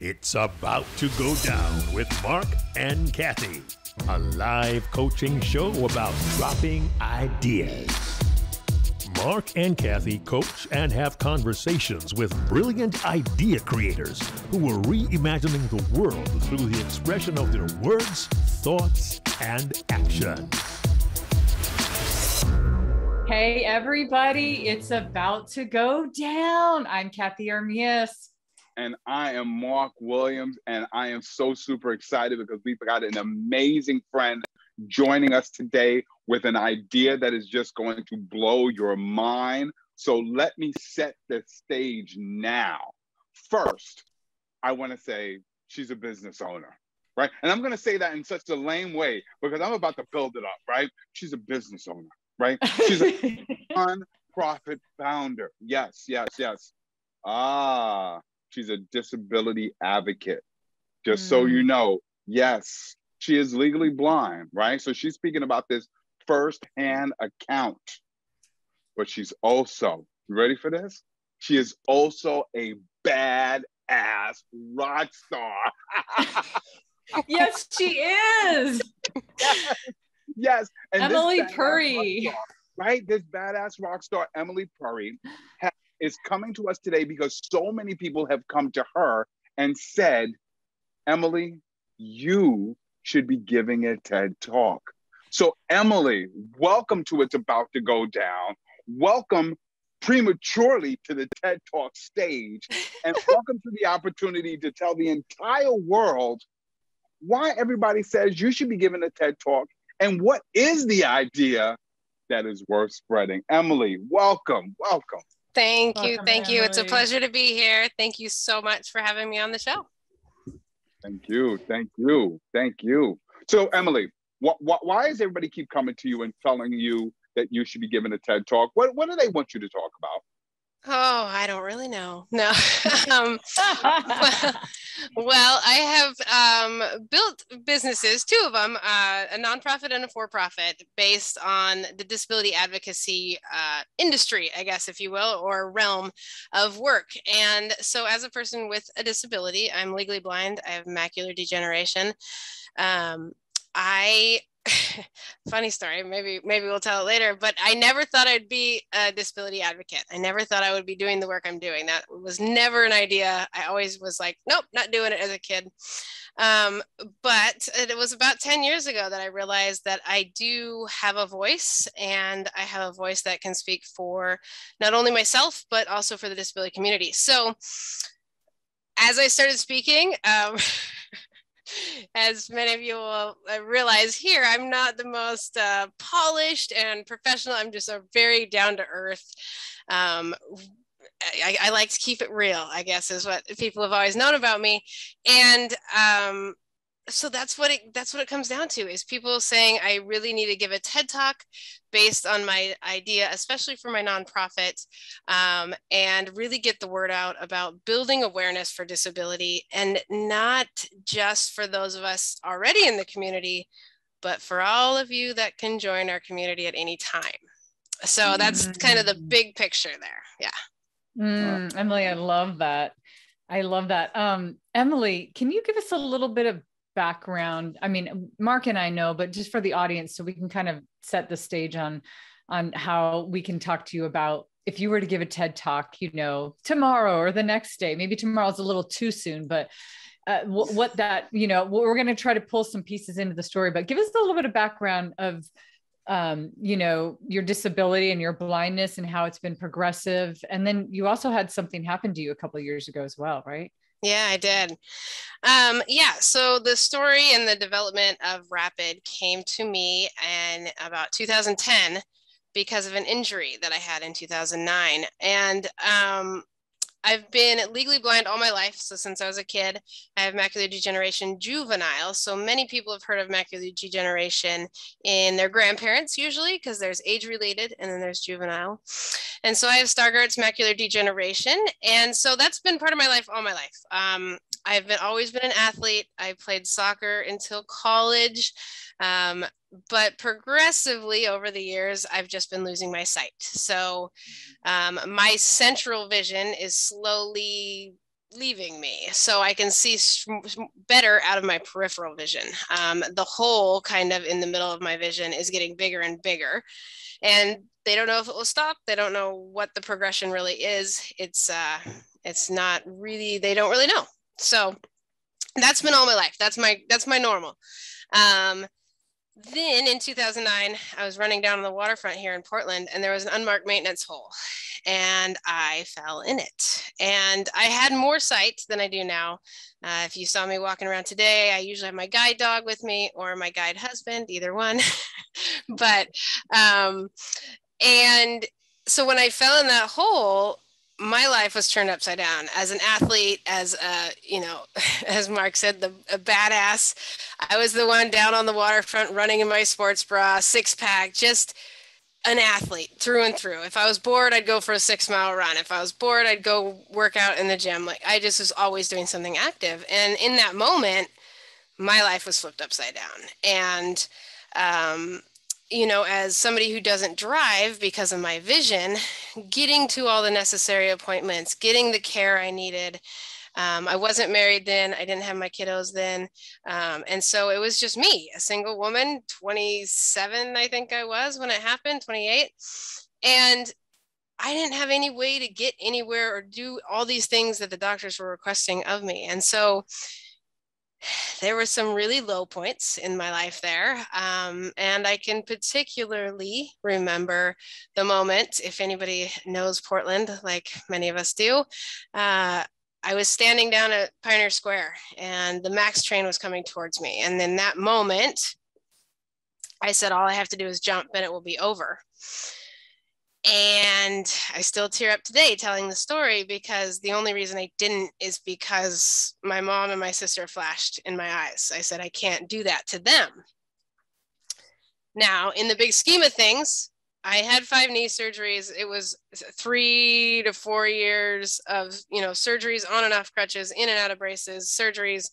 It's about to go down with Marc and Cathey, a live coaching show about dropping ideas. Marc and Cathey coach and have conversations with brilliant idea creators who are reimagining the world through the expression of their words, thoughts, and action. Hey, everybody, it's about to go down. I'm Cathey Armillas. And I am Marc Williams, and I am so super excited because we've got an amazing friend joining us today with an idea that is just going to blow your mind. So let me set the stage now. First, I want to say she's a business owner, right? And I'm going to say that in such a lame way because I'm about to build it up, right? She's a business owner, right? She's a non-profit founder. Yes. She's a disability advocate. Just so you know, yes, she is legally blind, right? So she's speaking about this firsthand account. But she's also, you ready for this? She is also a badass rock star. Yes, she is. Yes. And Emily Purry. Star, right? This badass rock star, Emily Purry, is coming to us today because so many people have come to her and said, Emily, you should be giving a TED Talk. So Emily, welcome to It's About to Go Down. Welcome prematurely to the TED Talk stage, and welcome to the opportunity to tell the entire world why everybody says you should be giving a TED Talk and what is the idea that is worth spreading. Emily, welcome. Thank you. Welcome, Thank you. Emily. It's a pleasure to be here. Thank you so much for having me on the show. Thank you. So Emily, why does everybody keep coming to you and telling you that you should be giving a TED Talk? What do they want you to talk about? Oh, I don't really know. No. Well, I have built businesses, two of them, a nonprofit and a for-profit, based on the disability advocacy industry, I guess, if you will, or realm of work. And so as a person with a disability, I'm legally blind. I have macular degeneration. Funny story, maybe we'll tell it later, but I never thought I'd be a disability advocate. I never thought I would be doing the work I'm doing. That was never an idea. I always was like, nope, not doing it as a kid. But it was about 10 years ago that I realized that I do have a voice, and I have a voice that can speak for not only myself, but also for the disability community. So as I started speaking, as many of you will realize here, I'm not the most polished and professional. I'm just a very down-to-earth. I like to keep it real, I guess, is what people have always known about me. And so that's what it comes down to, is people saying I really need to give a TED Talk based on my idea, especially for my nonprofit, and really get the word out about building awareness for disability, and not just for those of us already in the community, but for all of you that can join our community at any time. So that's kind of the big picture there. Yeah. Emily, I love that. Emily, can you give us a little bit of background? I mean, Marc and I know, but just for the audience, so we can kind of set the stage on how we can talk to you about if you were to give a TED Talk, tomorrow or the next day. Maybe tomorrow's a little too soon, but what that, we're going to try to pull some pieces into the story, but give us a little bit of background of your disability and your blindness and how it's been progressive. And then you also had something happen to you a couple of years ago as well, right? Yeah, I did. So the story and the development of Rapid came to me in about 2010 because of an injury that I had in 2009. And I've been legally blind all my life. So since I was a kid, I have macular degeneration juvenile. So many people have heard of macular degeneration in their grandparents usually, because there's age related and then there's juvenile. And so I have Stargardt's macular degeneration. And so that's been part of my life all my life. I've always been an athlete. I played soccer until college. But progressively over the years, I've just been losing my sight. So my central vision is slowly leaving me, so I can see better out of my peripheral vision. The hole kind of in the middle of my vision is getting bigger and bigger, and they don't know if it will stop. They don't know what the progression really is. It's not really, they don't really know. So that's been all my life. That's my normal. Then in 2009, I was running down on the waterfront here in Portland, and there was an unmarked maintenance hole, and I fell in it. And I had more sight than I do now. If you saw me walking around today, I usually have my guide dog with me or my guide husband, either one. But, and so when I fell in that hole, my life was turned upside down. As an athlete, as as Marc said, a badass. I was the one down on the waterfront running in my sports bra, 6-pack, just an athlete through and through. If I was bored, I'd go for a 6-mile run. If I was bored, I'd go work out in the gym. Like, I just was always doing something active. And in that moment, my life was flipped upside down. And, as somebody who doesn't drive because of my vision, getting to all the necessary appointments, getting the care I needed. I wasn't married then. I didn't have my kiddos then. And so it was just me, a single woman, 27, I think I was when it happened, 28. And I didn't have any way to get anywhere or do all these things that the doctors were requesting of me. And so there were some really low points in my life there. And I can particularly remember the moment, if anybody knows Portland, like many of us do, I was standing down at Pioneer Square, and the MAX train was coming towards me. And in that moment, I said, all I have to do is jump and it will be over. And I still tear up today telling the story, because the only reason I didn't is because my mom and my sister flashed in my eyes. I said, I can't do that to them. Now, in the big scheme of things, I had 5 knee surgeries. It was 3 to 4 years of, surgeries, on and off crutches, in and out of braces, surgeries.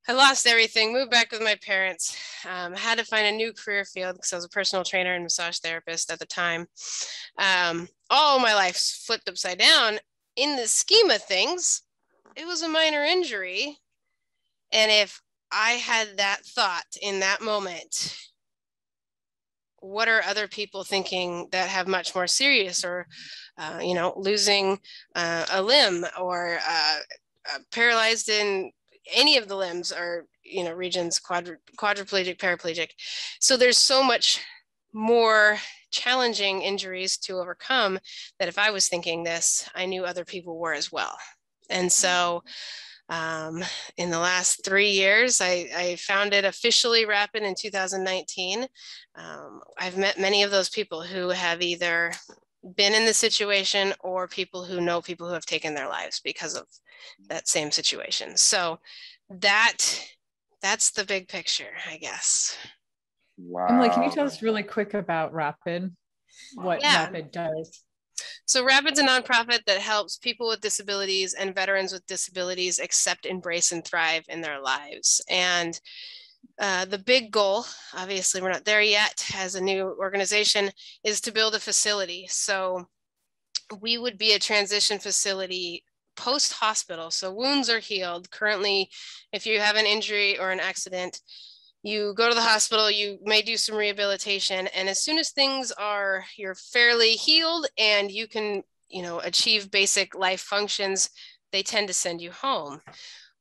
I lost everything, moved back with my parents, had to find a new career field because I was a personal trainer and massage therapist at the time. All my life flipped upside down. In the scheme of things, it was a minor injury. And if I had that thought in that moment, what are other people thinking that have much more serious, or, losing a limb, or paralyzed in any of the limbs, or, regions, quadriplegic, paraplegic. So there's so much more challenging injuries to overcome that if I was thinking this, I knew other people were as well. And so in the last 3 years, I founded officially Rapid in 2019. I've met many of those people who have either been in the situation or people who know people who have taken their lives because of that same situation. So that's the big picture, I guess. Wow. Emily, can you tell us really quick about Rapid? What Rapid does? So Rapid's a nonprofit that helps people with disabilities and veterans with disabilities accept, embrace, and thrive in their lives. And the big goal, obviously we're not there yet as a new organization, is to build a facility. So we would be a transition facility post-hospital. So wounds are healed. Currently, if you have an injury or an accident, you go to the hospital, you may do some rehabilitation. And as soon as you're fairly healed and you can, achieve basic life functions, they tend to send you home.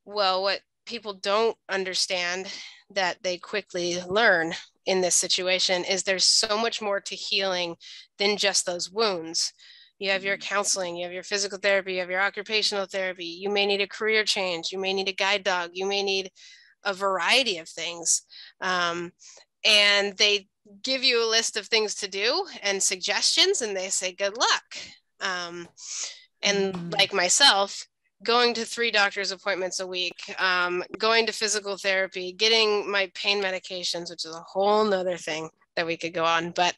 Well, what people don't understand that they quickly learn in this situation is there's so much more to healing than just those wounds. You have your counseling, you have your physical therapy, you have your occupational therapy. You may need a career change. You may need a guide dog. You may need a variety of things. And they give you a list of things to do and suggestions, and they say, good luck. And like myself, going to 3 doctor's appointments a week, going to physical therapy, getting my pain medications, which is a whole nother thing that we could go on, but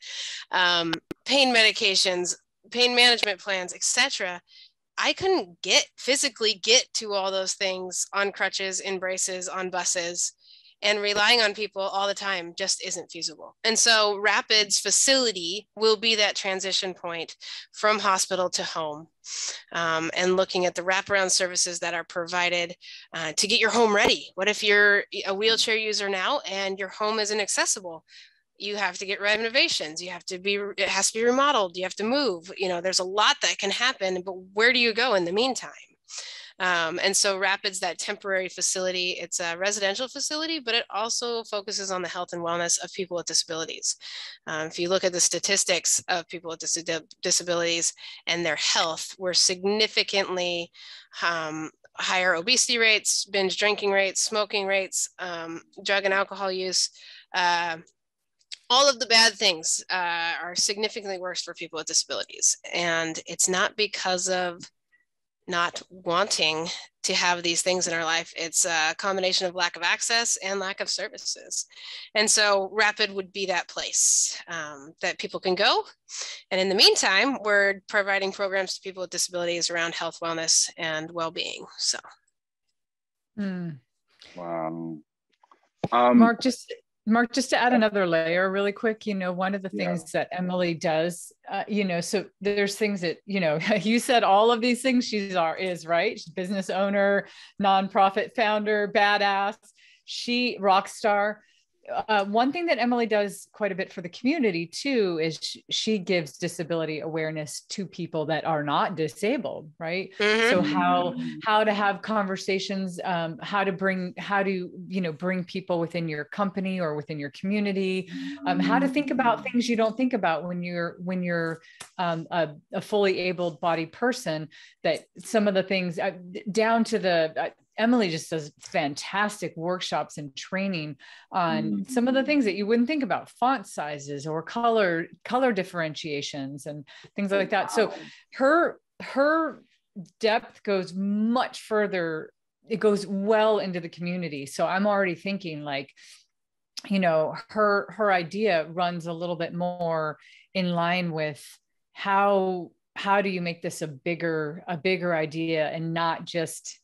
pain medications, pain management plans, etc. I couldn't physically get to all those things on crutches, in braces, on buses. and relying on people all the time just isn't feasible. And so Rapid's facility will be that transition point from hospital to home, and looking at the wraparound services that are provided to get your home ready. What if you're a wheelchair user now and your home isn't accessible? You have to get renovations. It has to be remodeled. You have to move. There's a lot that can happen, but where do you go in the meantime? And so Rapid's that temporary facility. It's a residential facility, but it also focuses on the health and wellness of people with disabilities. If you look at the statistics of people with disabilities and their health, we're significantly higher obesity rates, binge drinking rates, smoking rates, drug and alcohol use. All of the bad things are significantly worse for people with disabilities. And it's not because of not wanting to have these things in our life. It's a combination of lack of access and lack of services. And so Rapid would be that place that people can go. And in the meantime, we're providing programs to people with disabilities around health, wellness, and well-being. So. Wow. Marc, just to add another layer really quick, one of the things that Emily does, so there's things that, you said all of these things is right. She's business owner, nonprofit founder, badass, rock star. One thing that Emily does quite a bit for the community too, is she gives disability awareness to people that are not disabled, right? Mm-hmm. So how to have conversations, how to bring people within your company or within your community, how to think about things you don't think about when you're a fully able-bodied person, that some of the things down to the Emily just does fantastic workshops and training on some of the things that you wouldn't think about, font sizes or color differentiations and things like that. So her depth goes much further. It goes well into the community. So I'm already thinking her idea runs a little bit more in line with how do you make this a bigger idea, and not just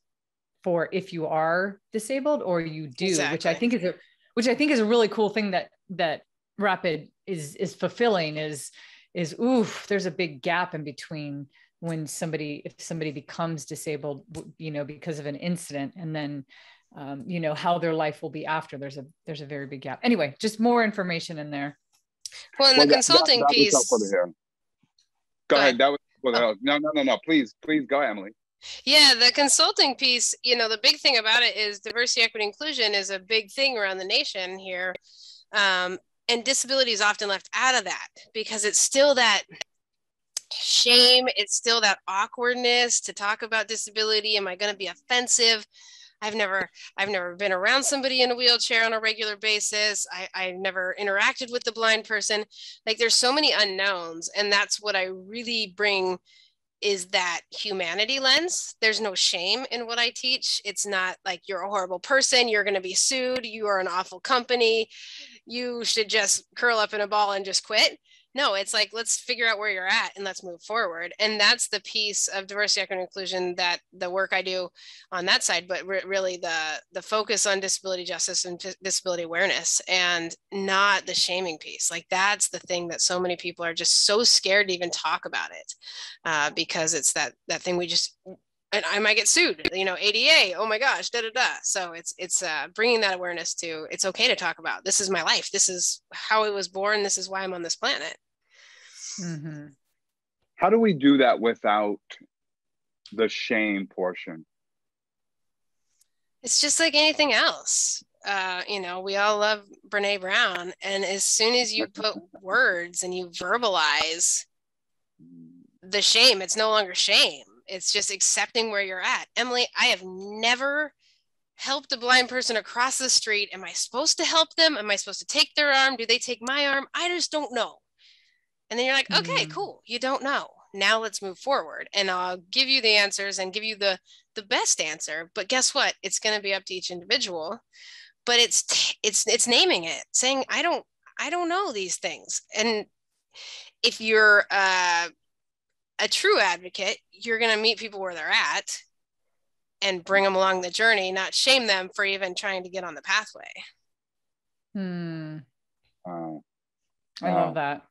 for if you are disabled or you do. Exactly. which I think is a really cool thing that Rapid is fulfilling is there's a big gap in between if somebody becomes disabled, because of an incident, and then how their life will be after. There's a very big gap. Anyway, just more information in there. Well, and the consulting piece. Go ahead. That was no. Please go, Emily. Yeah, the consulting piece, the big thing about it is diversity, equity, inclusion is a big thing around the nation here. And disability is often left out of that because it's still that shame. It's still that awkwardness to talk about disability. Am I going to be offensive? I've never been around somebody in a wheelchair on a regular basis. I've never interacted with the blind person. Like, there's so many unknowns. And that's what I really bring, is that humanity lens. There's no shame in what I teach. It's not like you're a horrible person, you're going to be sued, you are an awful company, you should just curl up in a ball and just quit. No, it's like, let's figure out where you're at and let's move forward. And that's the piece of diversity, equity, and inclusion, that the work I do on that side, but really the focus on disability justice and disability awareness, and not the shaming piece. Like, that's the thing that so many people are just so scared to even talk about it, because it's that thing we just, and I might get sued, ADA, oh my gosh, So it's bringing that awareness to, it's okay to talk about, this is my life, this is how I was born, this is why I'm on this planet. Mm-hmm. How do we do that without the shame portion? It's just like anything else. We all love Brene Brown, and as soon as you put words and you verbalize the shame, it's no longer shame. It's just accepting where you're at. Emily, I have never helped a blind person across the street. Am I supposed to help them? Am I supposed to take their arm? Do they take my arm? I just don't know. And then you're like, okay, cool. You don't know. Now let's move forward. And I'll give you the answers and give you the best answer. But guess what? It's going to be up to each individual. But it's naming it, saying, I don't know these things. And if you're a true advocate, you're going to meet people where they're at and bring them along the journey, not shame them for even trying to get on the pathway. Hmm. Uh, I love that.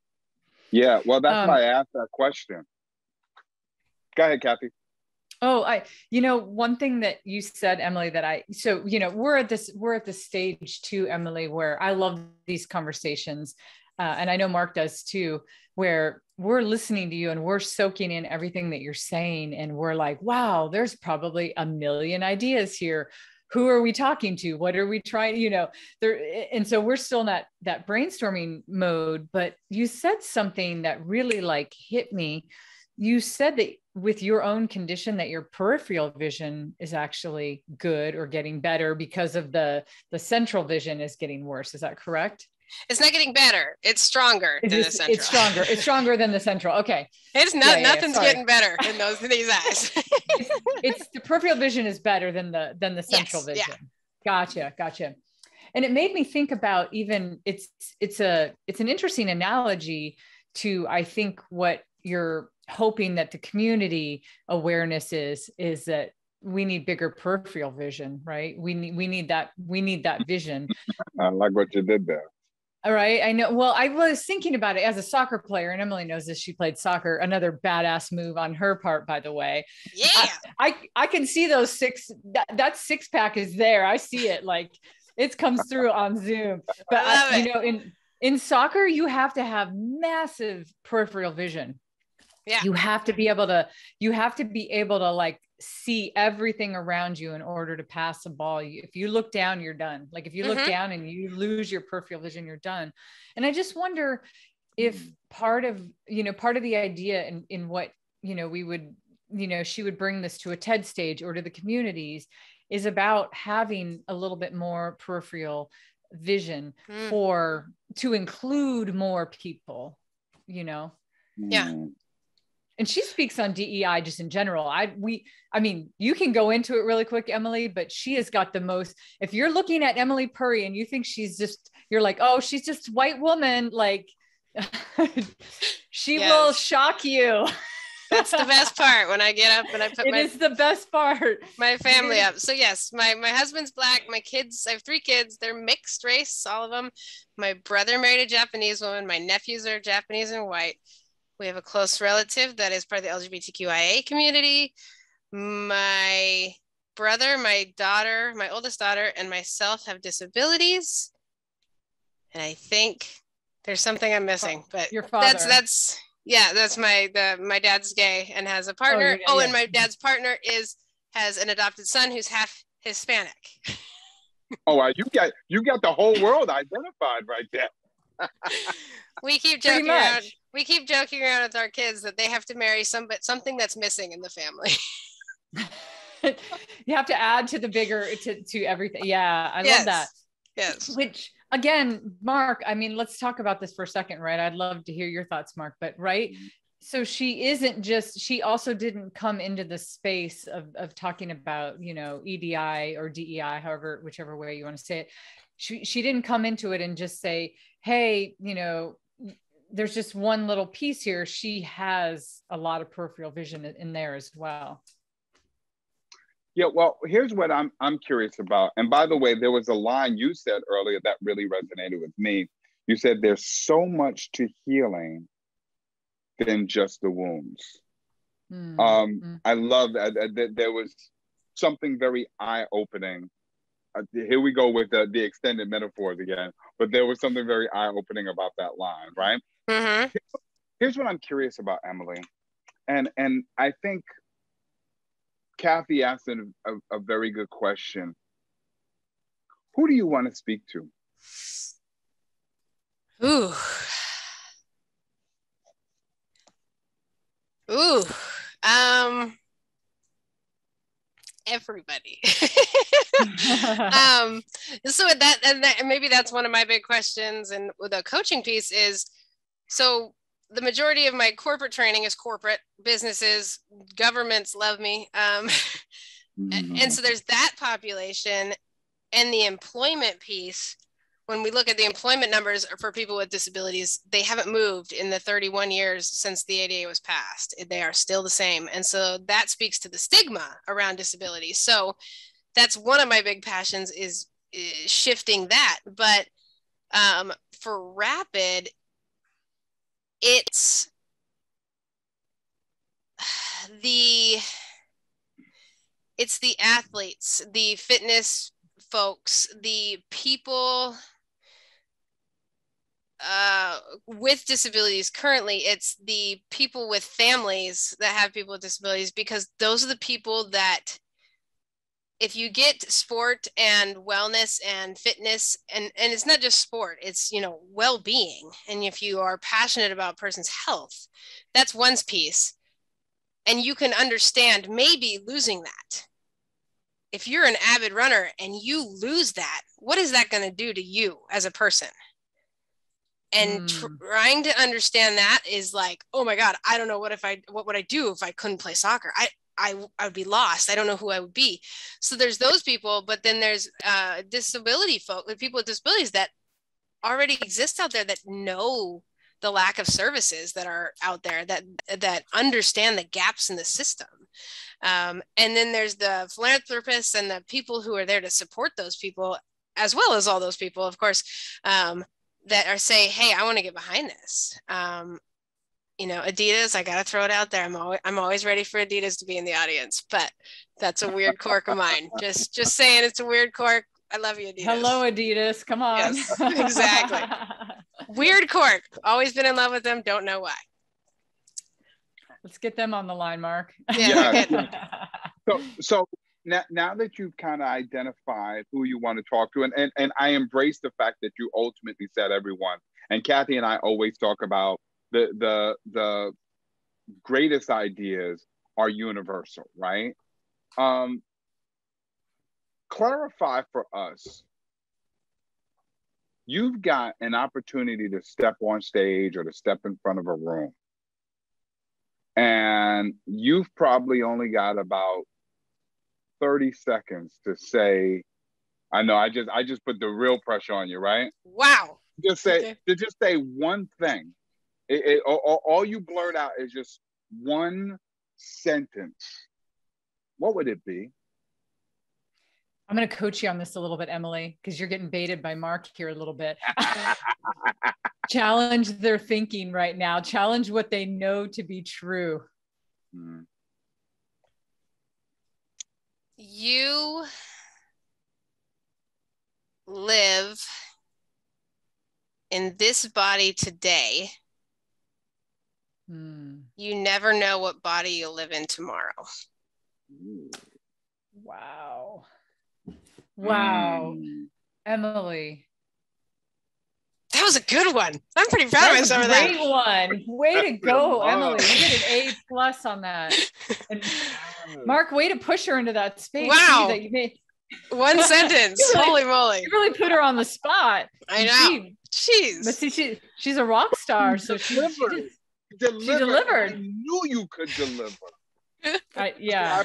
Yeah, well, that's why I asked that question. Go ahead, Cathey. Oh, one thing that you said, Emily, we're at this stage too, Emily, where I love these conversations. And I know Marc does too, where we're listening to you and we're soaking in everything that you're saying. And we're like, wow, there's probably a million ideas here. Who are we talking to? What are we trying, and so we're still in that brainstorming mode, but you said something that really like hit me. You said that with your own condition that your peripheral vision is actually good or getting better because of the central vision is getting worse. Is that correct? It's not getting better. It's stronger than the central. It's stronger. It's stronger than the central. Okay. It's not, nothing's getting better in these eyes. it's the peripheral vision is better than the central vision. Yeah. Gotcha. And it made me think about even it's an interesting analogy to, I think, what you're hoping that the community awareness is that we need bigger peripheral vision, right? We need that vision. I like what you did there. All right. I know. Well, I was thinking about it as a soccer player, and Emily knows this. She played soccer, another badass move on her part, by the way. Yeah. I can see those that six pack is there. I see it. Like it comes through on Zoom, but in soccer, you have to have massive peripheral vision. Yeah. You have to be able to like see everything around you in order to pass a ball. If you look down, you're done. Like if you look down and you lose your peripheral vision, you're done. And I just wonder if part of the idea in what, we would, she would bring this to a TED stage or to the communities is about having a little bit more peripheral vision to include more people, Yeah. And she speaks on DEI just in general. I mean, you can go into it really quick, Emily, but she has got the most, if you're looking at Emily Purry and you think you're like, oh, she's just a white woman. Like she will shock you. That's the best part when I get up and I put is the best part. My family up. So yes, my husband's Black. My kids, I have 3 kids. They're mixed race, all of them. My brother married a Japanese woman. My nephews are Japanese and white. We have a close relative that is part of the LGBTQIA community. My brother, my daughter, my oldest daughter, and myself have disabilities. And I think there's something I'm missing, but your father. That's my dad's gay and has a partner. And my dad's partner has an adopted son who's half Hispanic. Oh, you got the whole world identified right there. We keep joking around. We keep joking around with our kids that they have to marry something that's missing in the family. You have to add to the bigger to everything. Yeah, I love that. Yes. Which again, Marc, I mean, let's talk about this for a second, right? I'd love to hear your thoughts, Marc, but right. So she also didn't come into the space of talking about, EDI or DEI, whichever way you want to say it. She didn't come into it and just say, hey, there's just one little piece here. She has a lot of peripheral vision in there as well. Yeah, well, here's what I'm curious about. And by the way, there was a line you said earlier that really resonated with me. You said there's so much to healing than just the wounds. I love that. There was something very eye-opening. Here we go with the extended metaphors again, but there was something very eye-opening about that line, right? Mm-hmm. Here's what I'm curious about, Emily. And I think Cathey asked a very good question. Who do you want to speak to? Everybody. So that maybe that's one of my big questions. And the coaching piece is, so the majority of my corporate training is corporate businesses, governments love me. And so there's that population, and the employment piece. When we look at the employment numbers for people with disabilities, they haven't moved in the 31 years since the ADA was passed. They are still the same. And so that speaks to the stigma around disability. So that's one of my big passions is shifting that. But For Rapid, it's the athletes, the fitness folks, the people with disabilities. Currently, it's the people with families that have people with disabilities, because those are the people that, if you get sport and wellness and fitness, and it's not just sport, it's, you know, well-being. And if you are passionate about a person's health, that's one piece. And you can understand maybe losing that. If you're an avid runner and you lose that, what is that going to do to you as a person? And trying to understand that is like, oh my God, I don't know what would I do if I couldn't play soccer? I would be lost. I don't know who I would be. So there's those people, but then there's disability folk, like people with disabilities that already exist out there, that know the lack of services that are out there, that understand the gaps in the system. And then there's the philanthropists and the people who are there to support those people, as well as all those people, of course, that are saying, hey, I want to get behind this. You know, Adidas, I got to throw it out there. I'm always ready for Adidas to be in the audience, but that's a weird quirk of mine. Just saying, it's a weird quirk. I love you, Adidas. Hello, Adidas. Come on. Yes, exactly. Weird quirk. Always been in love with them. Don't know why. Let's get them on the line, Marc. Yeah. So now that you've kind of identified who you want to talk to, and I embrace the fact that you ultimately said everyone. And Cathey and I always talk about the greatest ideas are universal, right? Clarify for us. You've got an opportunity to step on stage or to step in front of a room, and you've probably only got about 30 seconds to say, I know I just put the real pressure on you, right? Wow. Just say one thing. All you blurt out is just one sentence. What would it be? I'm going to coach you on this a little bit, Emily, because you're getting baited by Marc here a little bit. Challenge their thinking right now. Challenge what they know to be true. You live in this body today. You never know what body you'll live in tomorrow. Wow. Wow. Emily. That was a good one. I'm pretty proud of myself for that. Great one. Way to go, Emily. You get an A+ on that. And Marc, way to push her into that space. Wow. That you made. One sentence. Holy moly. You really put her on the spot. I know. Jeez. But see, she's a rock star. So she delivered. I knew you could deliver. Yeah.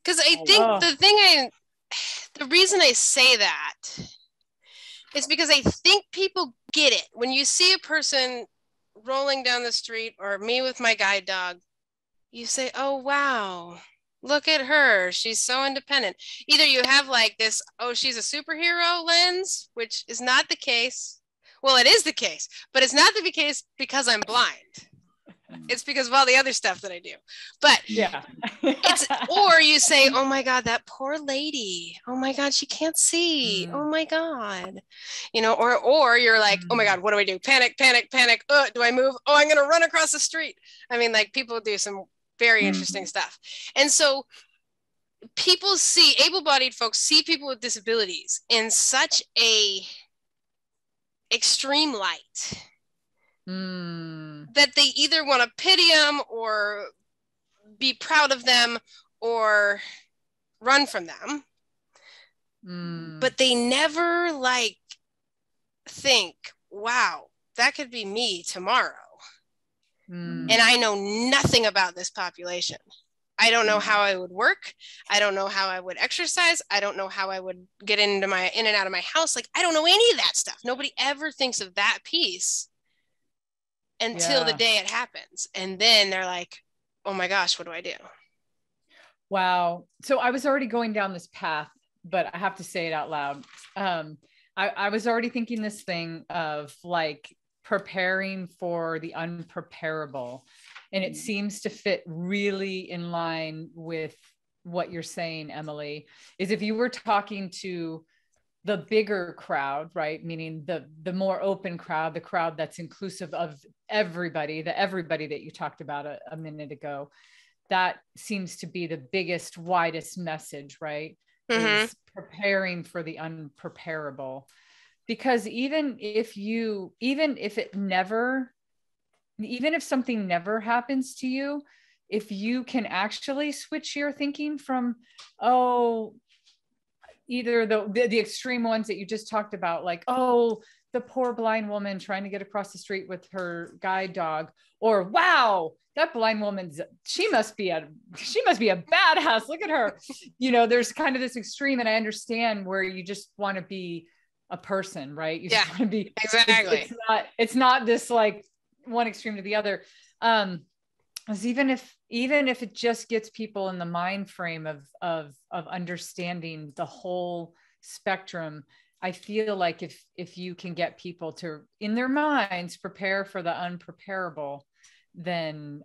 Because I think the reason I say that is because I think people get it. When you see a person rolling down the street, or me with my guide dog, you say, oh, wow, look at her. She's so independent. Either you have like this, oh, she's a superhero lens, which is not the case. Well, it is the case, but it's not the case because I'm blind. It's because of all the other stuff that I do. But yeah, or you say, oh my God, that poor lady. Oh my God, she can't see. Oh my God. You know, or you're like, oh my God, what do I do? Panic. Do I move? Oh, I'm going to run across the street. I mean, like, people do some very interesting stuff. And so people see, able-bodied folks see people with disabilities in such a extreme light. That they either want to pity them or be proud of them or run from them. But they never like think, wow, that could be me tomorrow. And I know nothing about this population. I don't know how I would work. I don't know how I would exercise. I don't know how I would get in and out of my house. Like, I don't know any of that stuff. Nobody ever thinks of that piece until the day it happens. And then they're like, oh my gosh, what do I do? Wow. So I was already going down this path, but I have to say it out loud. I was already thinking this thing of like preparing for the unpreparable. And it seems to fit really in line with what you're saying, Emily, is if you were talking to the bigger crowd, right? Meaning the more open crowd, the crowd that's inclusive of everybody, the everybody that you talked about a minute ago, that seems to be the biggest, widest message, right? Mm-hmm. Is preparing for the unpreparable. Because even if something never happens to you, if you can actually switch your thinking from, either the extreme ones that you just talked about, like, the poor blind woman trying to get across the street with her guide dog, or wow, that blind woman's, she must be a badass. Look at her. There's kind of this extreme, and I understand where you just want to be a person, right? You just want to be exactly. It's not this like one extreme to the other. Because even if it just gets people in the mind frame of understanding the whole spectrum, I feel like if you can get people to, in their minds, prepare for the unpreparable, then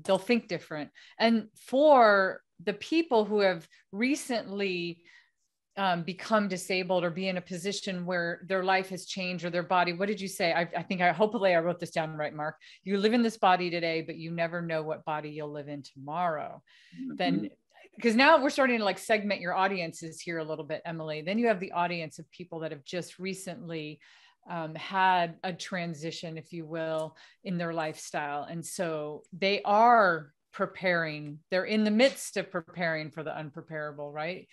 they'll think different. And for the people who have recently become disabled or be in a position where their life has changed or their body, what did you say? Hopefully I wrote this down right, Marc. You live in this body today, but you never know what body you'll live in tomorrow. Mm-hmm. Then, because now we're starting to like segment your audiences here a little bit, Emily. Then you have the audience of people that have just recently had a transition, if you will, in their lifestyle. And so they are preparing, they're in the midst of preparing for the unpreparable, right?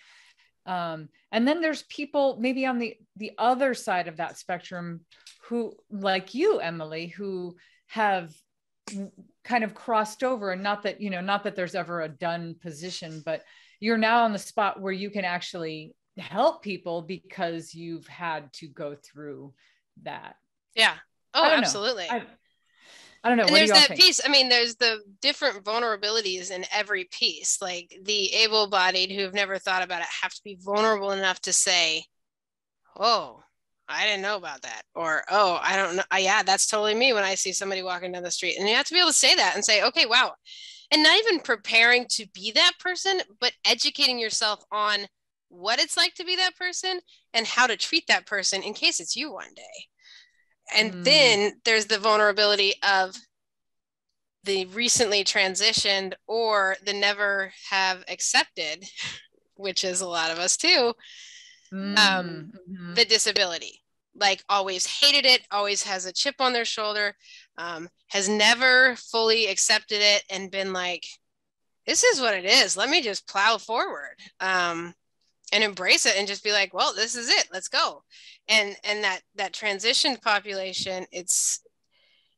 And then there's people maybe on the other side of that spectrum who, like you, Emily, who have kind of crossed over, and not that there's ever a done position, but you're now on the spot where you can actually help people because you've had to go through that. Yeah. Oh, absolutely. I don't know. And what there's do y'all that think? piece. I mean, there's the different vulnerabilities in every piece. Like the able-bodied who've never thought about it have to be vulnerable enough to say, "Oh, I didn't know about that," or "Oh, I don't know. Yeah, that's totally me when I see somebody walking down the street." And you have to be able to say that and say, "Okay, wow," and not even preparing to be that person, but educating yourself on what it's like to be that person and how to treat that person in case it's you one day. And then there's the vulnerability of the recently transitioned or the never have accepted, which is a lot of us too, the disability. Like always hated it, always has a chip on their shoulder, has never fully accepted it and been like, this is what it is. Let me just plow forward. And embrace it and just be like, well, this is it. Let's go. And that transitioned population, it's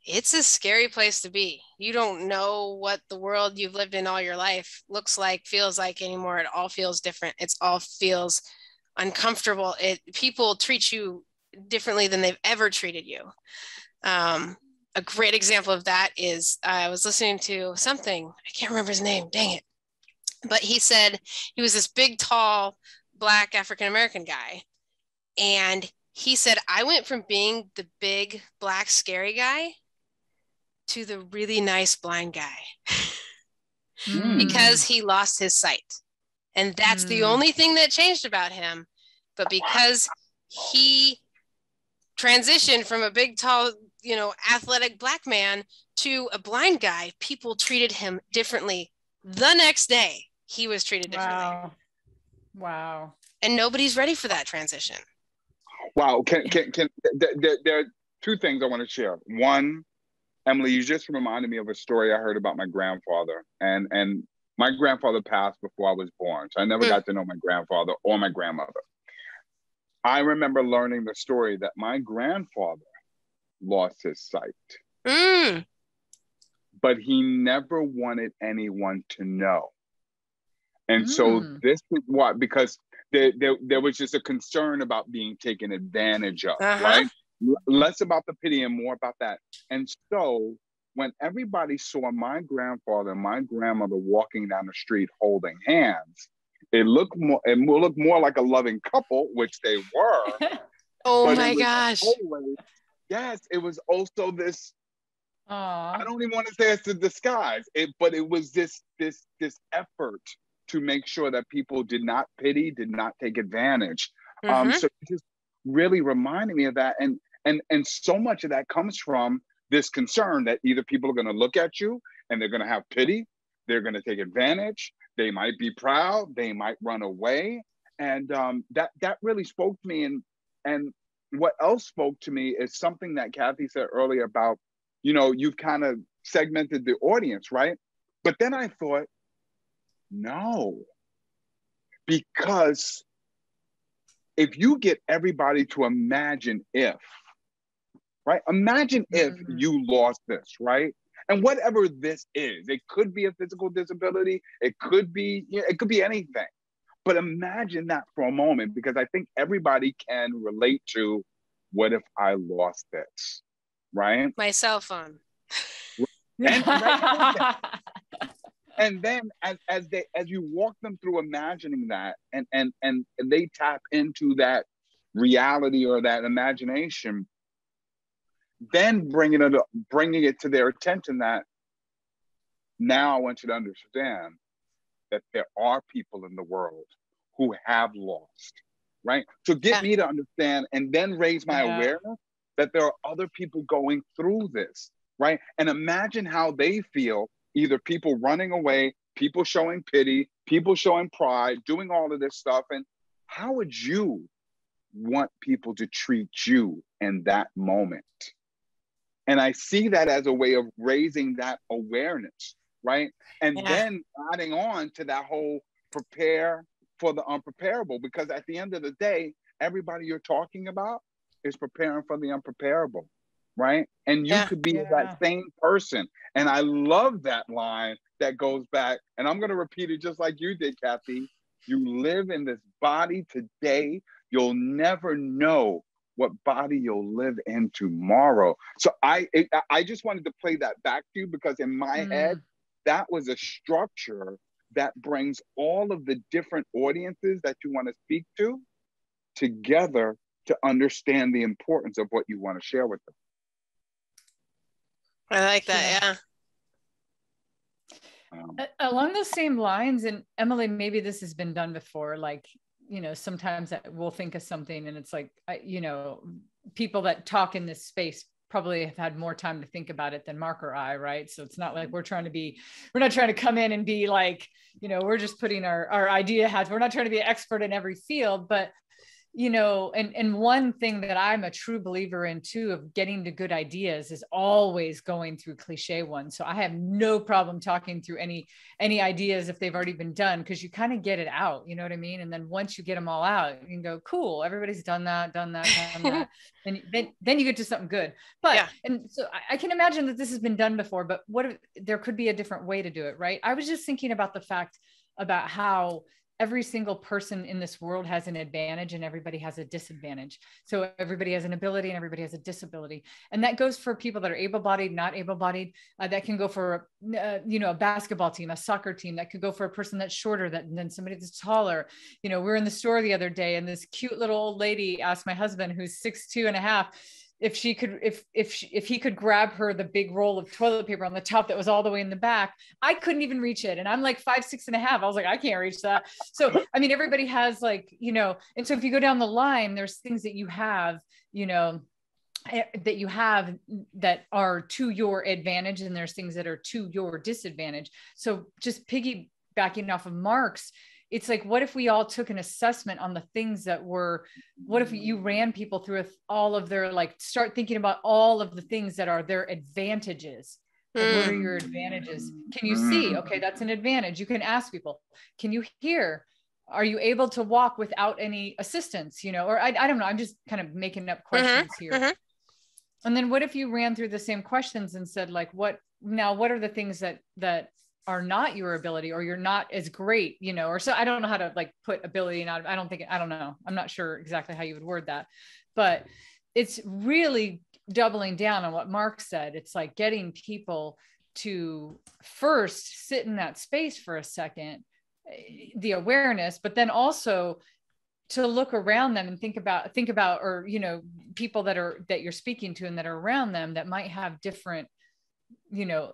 a scary place to be. You don't know what the world you've lived in all your life looks like, feels like anymore. It all feels different. It all feels uncomfortable. People treat you differently than they've ever treated you. A great example of that is I was listening to something, I can't remember his name, dang it. But he said he was this big, tall, Black African-American guy. And he said, I went from being the big, Black, scary guy to the really nice blind guy because he lost his sight. And that's the only thing that changed about him. But because he transitioned from a big, tall, athletic Black man to a blind guy, people treated him differently. The next day, he was treated differently. Wow. And nobody's ready for that transition. Wow. There are two things I want to share. One, Emily, you just reminded me of a story I heard about my grandfather. And my grandfather passed before I was born. So I never got to know my grandfather or my grandmother. I remember learning the story that my grandfather lost his sight. But he never wanted anyone to know. And so this is what, because there was just a concern about being taken advantage of, right? Less about the pity and more about that. And so when everybody saw my grandfather and my grandmother walking down the street holding hands, it will look more like a loving couple, which they were. Oh But my gosh. always, yes, it was also this, Aww. I don't even want to say it's a disguise, but it was this effort to make sure that people did not pity, did not take advantage. So it just really reminded me of that. And so much of that comes from this concern that either people are going to look at you and they're going to have pity, they're going to take advantage, they might be proud, they might run away. And that really spoke to me. And what else spoke to me is something that Cathey said earlier about, you've kind of segmented the audience, right? But then I thought, no, because if you get everybody to imagine if, right? Imagine if you lost this, right? And whatever this is, it could be a physical disability, it could be anything. But imagine that for a moment, because I think everybody can relate to, what if I lost this, right? My cell phone. And then as you walk them through imagining that, and they tap into that reality or that imagination, then bringing it to their attention that, now I want you to understand that there are people in the world who have lost, right? So get me to understand, and then raise my awareness that there are other people going through this, right? And imagine how they feel, either people running away, people showing pity, people showing pride, doing all of this stuff. And how would you want people to treat you in that moment? And I see that as a way of raising that awareness, right? And then adding on to that whole prepare for the unpreparable, because at the end of the day, everybody you're talking about is preparing for the unpreparable, right? And you could be that same person. And I love that line that goes back, and I'm going to repeat it just like you did, Cathey. You live in this body today. You'll never know what body you'll live in tomorrow. So I just wanted to play that back to you, because in my head, that was a structure that brings all of the different audiences that you want to speak to together to understand the importance of what you want to share with them. I like that, along those same lines, and Emily, maybe this has been done before, like, sometimes we'll think of something and it's like, people that talk in this space probably have had more time to think about it than Marc or I, right? So it's not like we're not trying to come in and be like, we're just putting our idea hats. We're not trying to be an expert in every field, but and one thing that I'm a true believer in too, of getting to good ideas, is always going through cliche ones. So I have no problem talking through any ideas if they've already been done, because you kind of get it out, you know what I mean? And then once you get them all out, you can go, cool, everybody's done that. And then you get to something good. But, and so I can imagine that this has been done before, but what if there could be a different way to do it, right? I was just thinking about the fact about how every single person in this world has an advantage and everybody has a disadvantage. So everybody has an ability and everybody has a disability. And that goes for people that are able-bodied, not able-bodied. That can go for, a basketball team, a soccer team. That could go for a person that's shorter than somebody that's taller. We were in the store the other day and this cute little old lady asked my husband, who's 6'2.5", if he could grab her the big roll of toilet paper on the top that was all the way in the back. I couldn't even reach it. And I'm like 5'6.5". I was like, I can't reach that. So, I mean, everybody has like, and so if you go down the line, there's things that you have, that are to your advantage, and there's things that are to your disadvantage. So just piggybacking off of Marc's, it's like, what if we all took an assessment on the things that were, what if you ran people through all of their, like, start thinking about all of the things that are their advantages. Like, what are your advantages? Can you see? Okay, that's an advantage. You can ask people, can you hear? Are you able to walk without any assistance? Or I don't know. I'm just kind of making up questions here. And then what if you ran through the same questions and said, like, what are the things that are not your ability, or you're not as great, or so. I don't know how to like put ability in. I don't know. I'm not sure exactly how you would word that, but it's really doubling down on what Marc said. It's like getting people to first sit in that space for a second, the awareness, but then also to look around them and think about, or, you know, people that you're speaking to and that are around them that might have different, you know,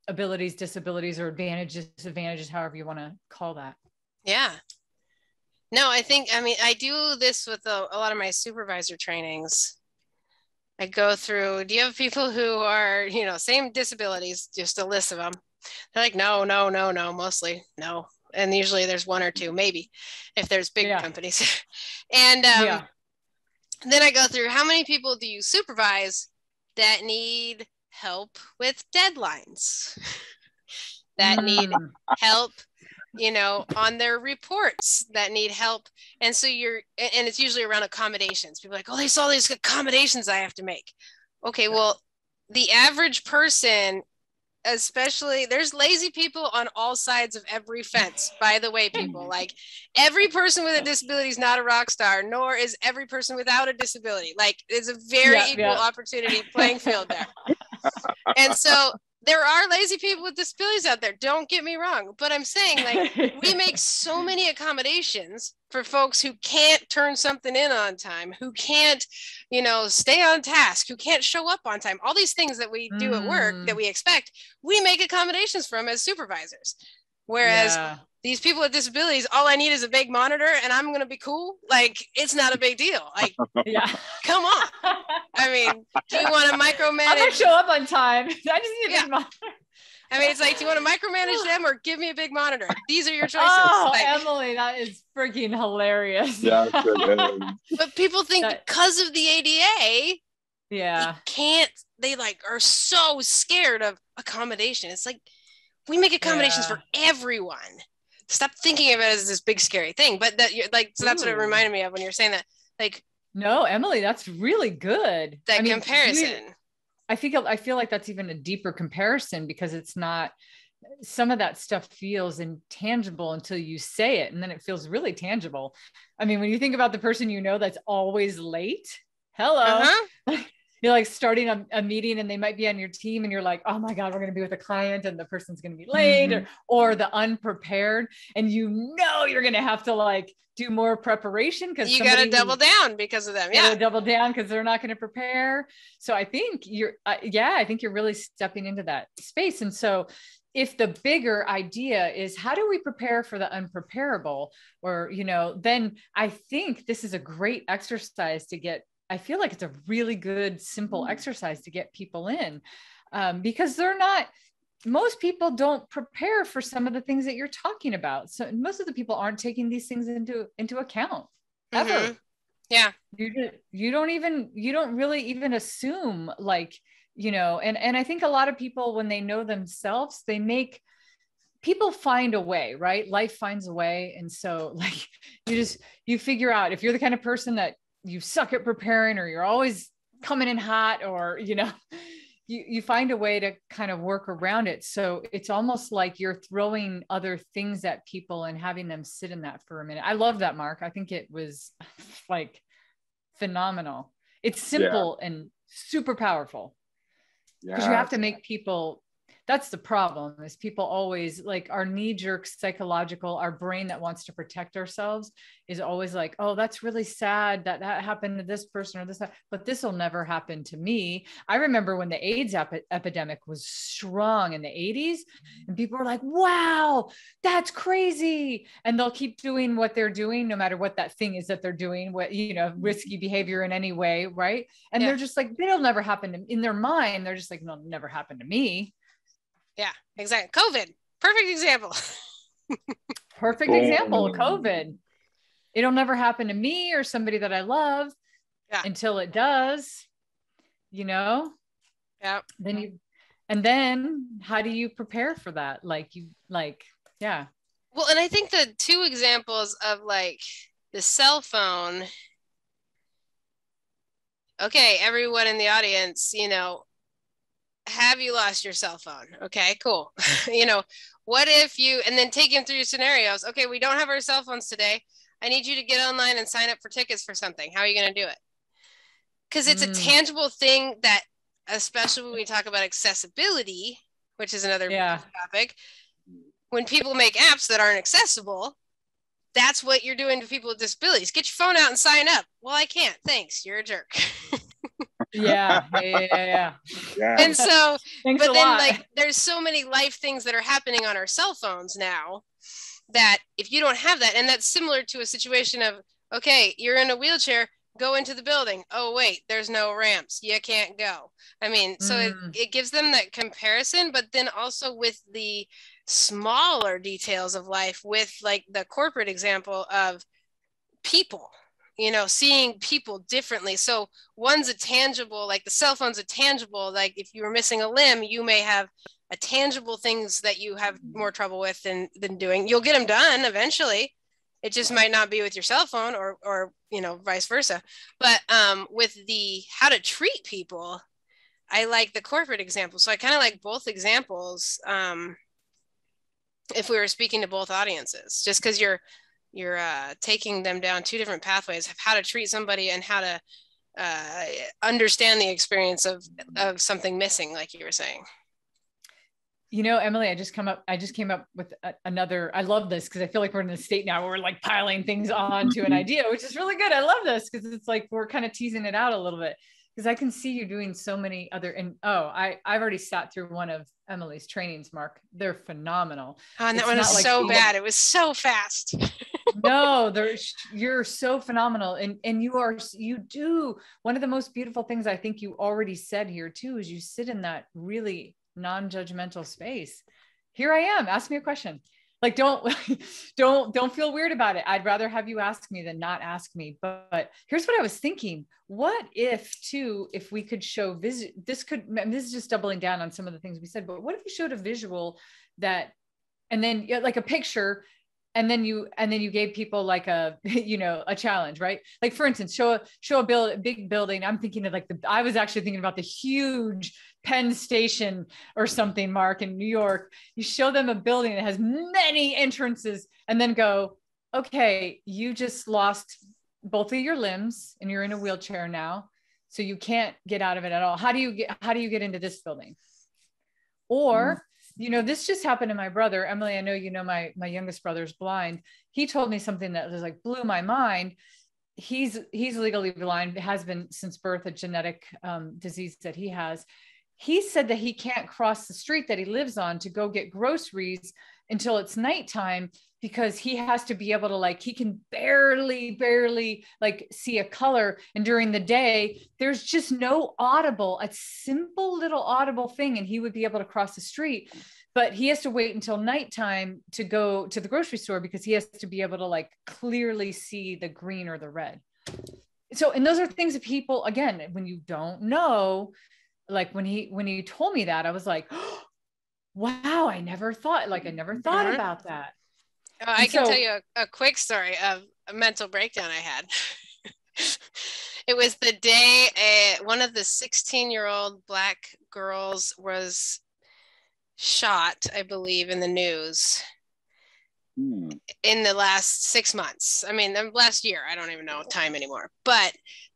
abilities, disabilities, or advantages, disadvantages, however you want to call that. Yeah. No, I mean, I do this with a lot of my supervisor trainings. I go through, do you have people who are, you know, same disabilities, just a list of them? They're like, no, mostly no. And usually there's one or two, maybe, if there's big companies. And then I go through, how many people do you supervise that need help with deadlines, that need help, you know, on their reports, that need help? And so and it's usually around accommodations. People are like, oh, there's all these accommodations I have to make. Okay, well, the average person, especially, there's lazy people on all sides of every fence, by the way, people. Like, every person with a disability is not a rock star, nor is every person without a disability. Like, it's a very equal opportunity playing field there. And so there are lazy people with disabilities out there, don't get me wrong, but I'm saying, like, we make so many accommodations for folks who can't turn something in on time, who can't, you know, stay on task, who can't show up on time. All these things that we do at work that we expect, we make accommodations for them as supervisors. Whereas these people with disabilities, all I need is a big monitor and I'm going to be cool. Like, it's not a big deal. Like, come on. I mean, do you want to micromanage? I'm going to show up on time. I just need a big monitor. I mean, it's like, do you want to micromanage them or give me a big monitor? These are your choices. Oh, like, Emily, that is freaking hilarious. Yeah, but people think because of the ADA, they like are so scared of accommodation. It's like, we make accommodations for everyone. Stop thinking of it as this big scary thing. But that, like, so that's what it reminded me of when you're saying that. Like, no, Emily, that's really good. That comparison. I feel like that's even a deeper comparison, because it's not, some of that stuff feels intangible until you say it, and then it feels really tangible. I mean, when you think about the person, you know, that's always late. Hello. You're like starting a meeting and they might be on your team and you're like, oh my God, we're going to be with a client and the person's going to be late, or the unprepared. And you know, you're going to have to like do more preparation because you got to double down because of them. Yeah. Double down because they're not going to prepare. So I think I think you're really stepping into that space. And so if the bigger idea is how do we prepare for the unpreparable, or, you know, then I think this is a great exercise to get. I feel like it's a really good, simple exercise to get people in, because most people don't prepare for some of the things that you're talking about. So most of the people aren't taking these things into account ever. Yeah. You don't really even assume, like, you know, and I think a lot of people, when they know themselves, people find a way, right? Life finds a way. And so like, you figure out if you're the kind of person that you suck at preparing, or you're always coming in hot, or, you know, you find a way to kind of work around it. So it's almost like you're throwing other things at people and having them sit in that for a minute. I love that, Marc. I think it was like phenomenal. It's simple and super powerful, because you have to make people. That's the problem, is people always like, our knee-jerk psychological, our brain that wants to protect ourselves is always like, oh, that's really sad that happened to this person or this, but this will never happen to me. I remember when the AIDS epidemic was strong in the 80s, and people were like, wow, that's crazy. And they'll keep doing what they're doing, no matter what that thing is that they're doing, what, you know, risky behavior in any way. Right. And they're just like, it'll never happen in their mind. They're just like, no, it'll never happen to me. Yeah, exactly. COVID, perfect example. Perfect example of COVID. It'll never happen to me or somebody that I love until it does, you know? Yeah. Then how do you prepare for that? Well, and I think the two examples of like the cell phone. Okay, everyone in the audience, you know, have you lost your cell phone? Okay, cool. You know, what if and then take him through your scenarios. Okay, we don't have our cell phones today. I need you to get online and sign up for tickets for something. How are you going to do it? Because it's a tangible thing that, especially when we talk about accessibility, which is another topic, when people make apps that aren't accessible, that's what you're doing to people with disabilities. Get your phone out and sign up. Well, I can't. Thanks. You're a jerk. Yeah. And so, Thanks but a then lot. like there's so many life things that are happening on our cell phones now that if you don't have that, and that's similar to a situation of, okay, you're in a wheelchair, go into the building. Oh, wait, there's no ramps. You can't go. I mean, so it gives them that comparison, but then also with the smaller details of life, with like the corporate example of people, you know, seeing people differently. So one's a tangible, like the cell phone's a tangible, like if you were missing a limb, you may have a tangible things that you have more trouble with than doing. You'll get them done eventually. It just might not be with your cell phone or you know, vice versa. But with the how to treat people, I like the corporate example. So I kind of like both examples if we were speaking to both audiences, just because you're taking them down two different pathways of how to treat somebody and how to understand the experience of something missing, like you were saying. You know, Emily, I just came up with another, I love this because I feel like we're in a state now where we're like piling things onto an idea, which is really good. I love this because it's like, we're kind of teasing it out a little bit, because I can see you doing so many other, and I've already sat through one of Emily's trainings, Mark. They're phenomenal. Oh, and that one was so bad. It was so fast. No, you're so phenomenal. And you do one of the most beautiful things I think you already said here too, is you sit in that really non-judgmental space. Here I am, ask me a question. Like, don't feel weird about it. I'd rather have you ask me than not ask me. But here's what I was thinking. What if we could show this is just doubling down on some of the things we said, but what if we showed a visual that, and then like a picture, and then you gave people like a, you know, a challenge, right? Like for instance, show a big building. I'm thinking of like I was actually thinking about the huge Penn Station or something, Mark, in New York. You show them a building that has many entrances and then go, okay, you just lost both of your limbs and you're in a wheelchair now. So you can't get out of it at all. How do you get into this building? Or, you know, this just happened to my brother, Emily. I know, you know, my youngest brother's blind. He told me something that was like blew my mind. He's legally blind, has been since birth, a genetic disease that he has. He said that he can't cross the street that he lives on to go get groceries until it's nighttime, because he has to be able to, like, he can barely like see a color. And during the day, there's just no audible, a simple little audible thing. And he would be able to cross the street, but he has to wait until nighttime to go to the grocery store, because he has to be able to like clearly see the green or the red. So, and those are things that people, again, when you don't know, like when he told me that, I was like, oh, wow, I never thought about that. Oh, I can tell you a quick story of a mental breakdown I had. It was the day one of the 16-year-old Black girls was shot, I believe, in the news in the last 6 months. I mean, the last year, I don't even know time anymore, but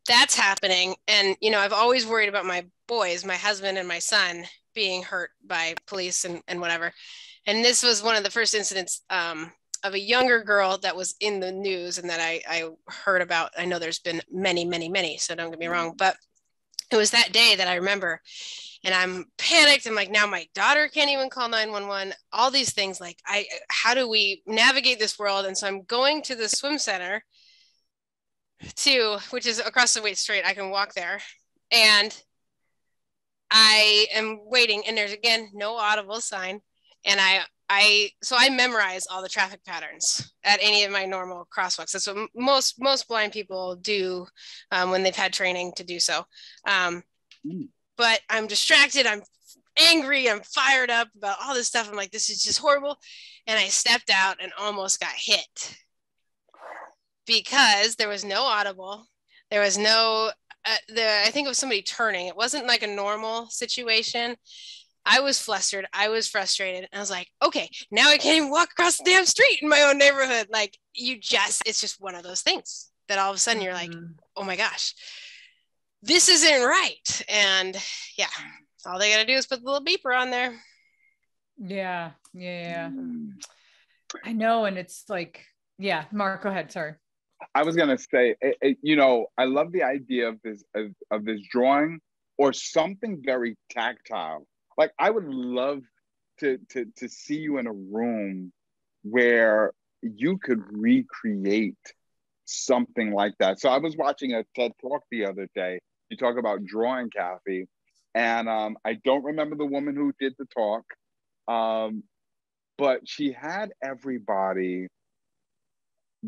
that's happening. And, you know, I've always worried about my boys, my husband and my son, being hurt by police and whatever. And this was one of the first incidents of a younger girl that was in the news and that I heard about. I know there's been many, so don't get me wrong, but it was that day that I remember, and I'm panicked. I'm like, now my daughter can't even call 911, all these things, like, how do we navigate this world? And so I'm going to the swim center which is across the street. I can walk there, and I am waiting, and there's again no audible sign. And so I memorize all the traffic patterns at any of my normal crosswalks. That's what most blind people do when they've had training to do so. But I'm distracted. I'm angry. I'm fired up about all this stuff. I'm like, this is just horrible. And I stepped out and almost got hit because there was no audible. There was no, I think it was somebody turning. It wasn't like a normal situation. I was flustered. I was frustrated. And I was like, okay, now I can't even walk across the damn street in my own neighborhood. Like, it's just one of those things that all of a sudden you're like, oh my gosh, this isn't right. And yeah, all they got to do is put the little beeper on there. Yeah. I know. And it's like, Yeah, Mark, go ahead. Sorry. I was gonna say, you know, I love the idea of this drawing or something very tactile. Like I would love to see you in a room where you could recreate something like that. So I was watching a TED Talk the other day. You talk about drawing, Cathey, and I don't remember the woman who did the talk, but she had everybody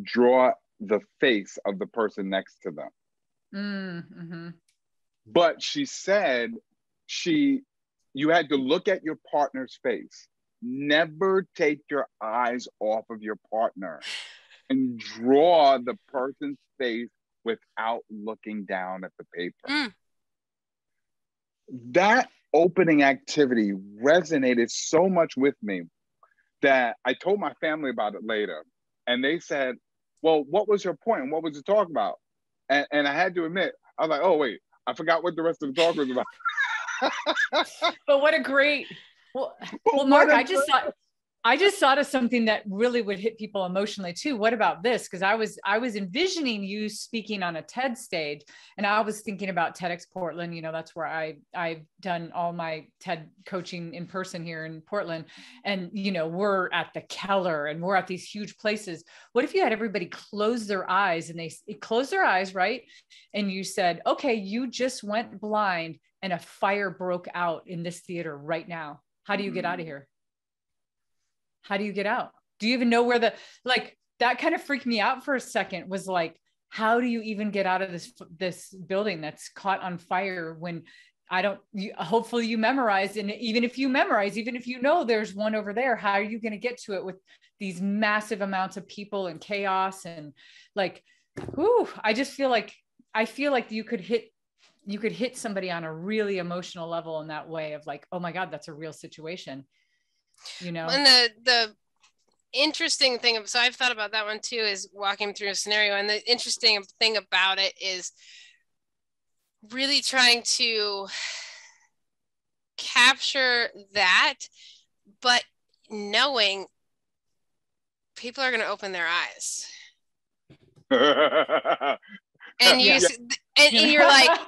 draw the face of the person next to them. Mm-hmm. But she said you had to look at your partner's face. Never take your eyes off of your partner and draw the person's face without looking down at the paper. That opening activity resonated so much with me that I told my family about it later. And they said, well, what was your point? What was the talk about? And I had to admit, I was like, oh, wait, I forgot what the rest of the talk was about. But what a great, well, Marc, I just thought of something that really would hit people emotionally too. What about this? Because I was envisioning you speaking on a TED stage, and I was thinking about TEDx Portland. You know, that's where I've done all my TED coaching in person here in Portland. And, you know, we're at the Keller and we're at these huge places. What if you had everybody close their eyes and they close their eyes, right? And you said, okay, you just went blind and a fire broke out in this theater right now. How do you get out of here? How do you get out? Do you even know where that kind of freaked me out for a second, was like, how do you even get out of this building that's caught on fire when hopefully you memorized. And even if you know there's one over there, how are you going to get to it with these massive amounts of people and chaos? And like, whew, I feel like you could hit somebody on a really emotional level in that way of like, oh my God, that's a real situation. You know, and the interesting thing, so I've thought about that one too, is walking through a scenario, and the interesting thing about it is really trying to capture that, but knowing people are going to open their eyes. And you're like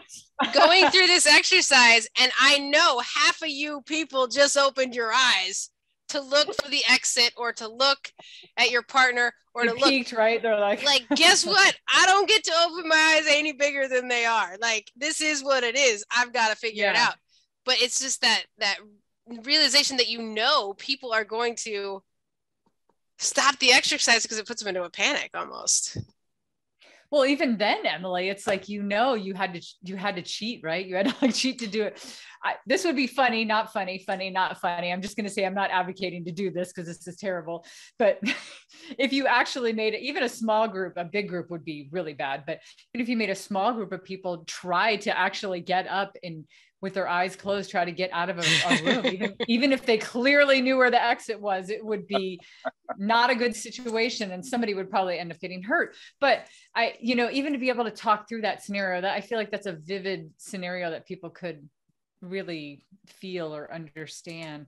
going through this exercise, and I know half of you people just opened your eyes to look for the exit, or to look at your partner, or to peaked, look, right? They're like guess what? I don't get to open my eyes any bigger than they are. Like, this is what it is. I've got to figure it out. But it's just that realization that, you know, people are going to stop the exercise because it puts them into a panic almost. Well, even then, Emily, it's like, you know, you had to cheat, right? You had to like cheat to do it. This would be funny, not funny, funny, not funny. I'm just going to say I'm not advocating to do this because this is terrible. But if you actually made it, even a small group, a big group would be really bad. But if you made a small group of people try to actually get up and with their eyes closed, try to get out of a room, even if they clearly knew where the exit was, it would be not a good situation, and somebody would probably end up getting hurt. But even to be able to talk through that scenario, that I feel like that's a vivid scenario that people could really feel or understand.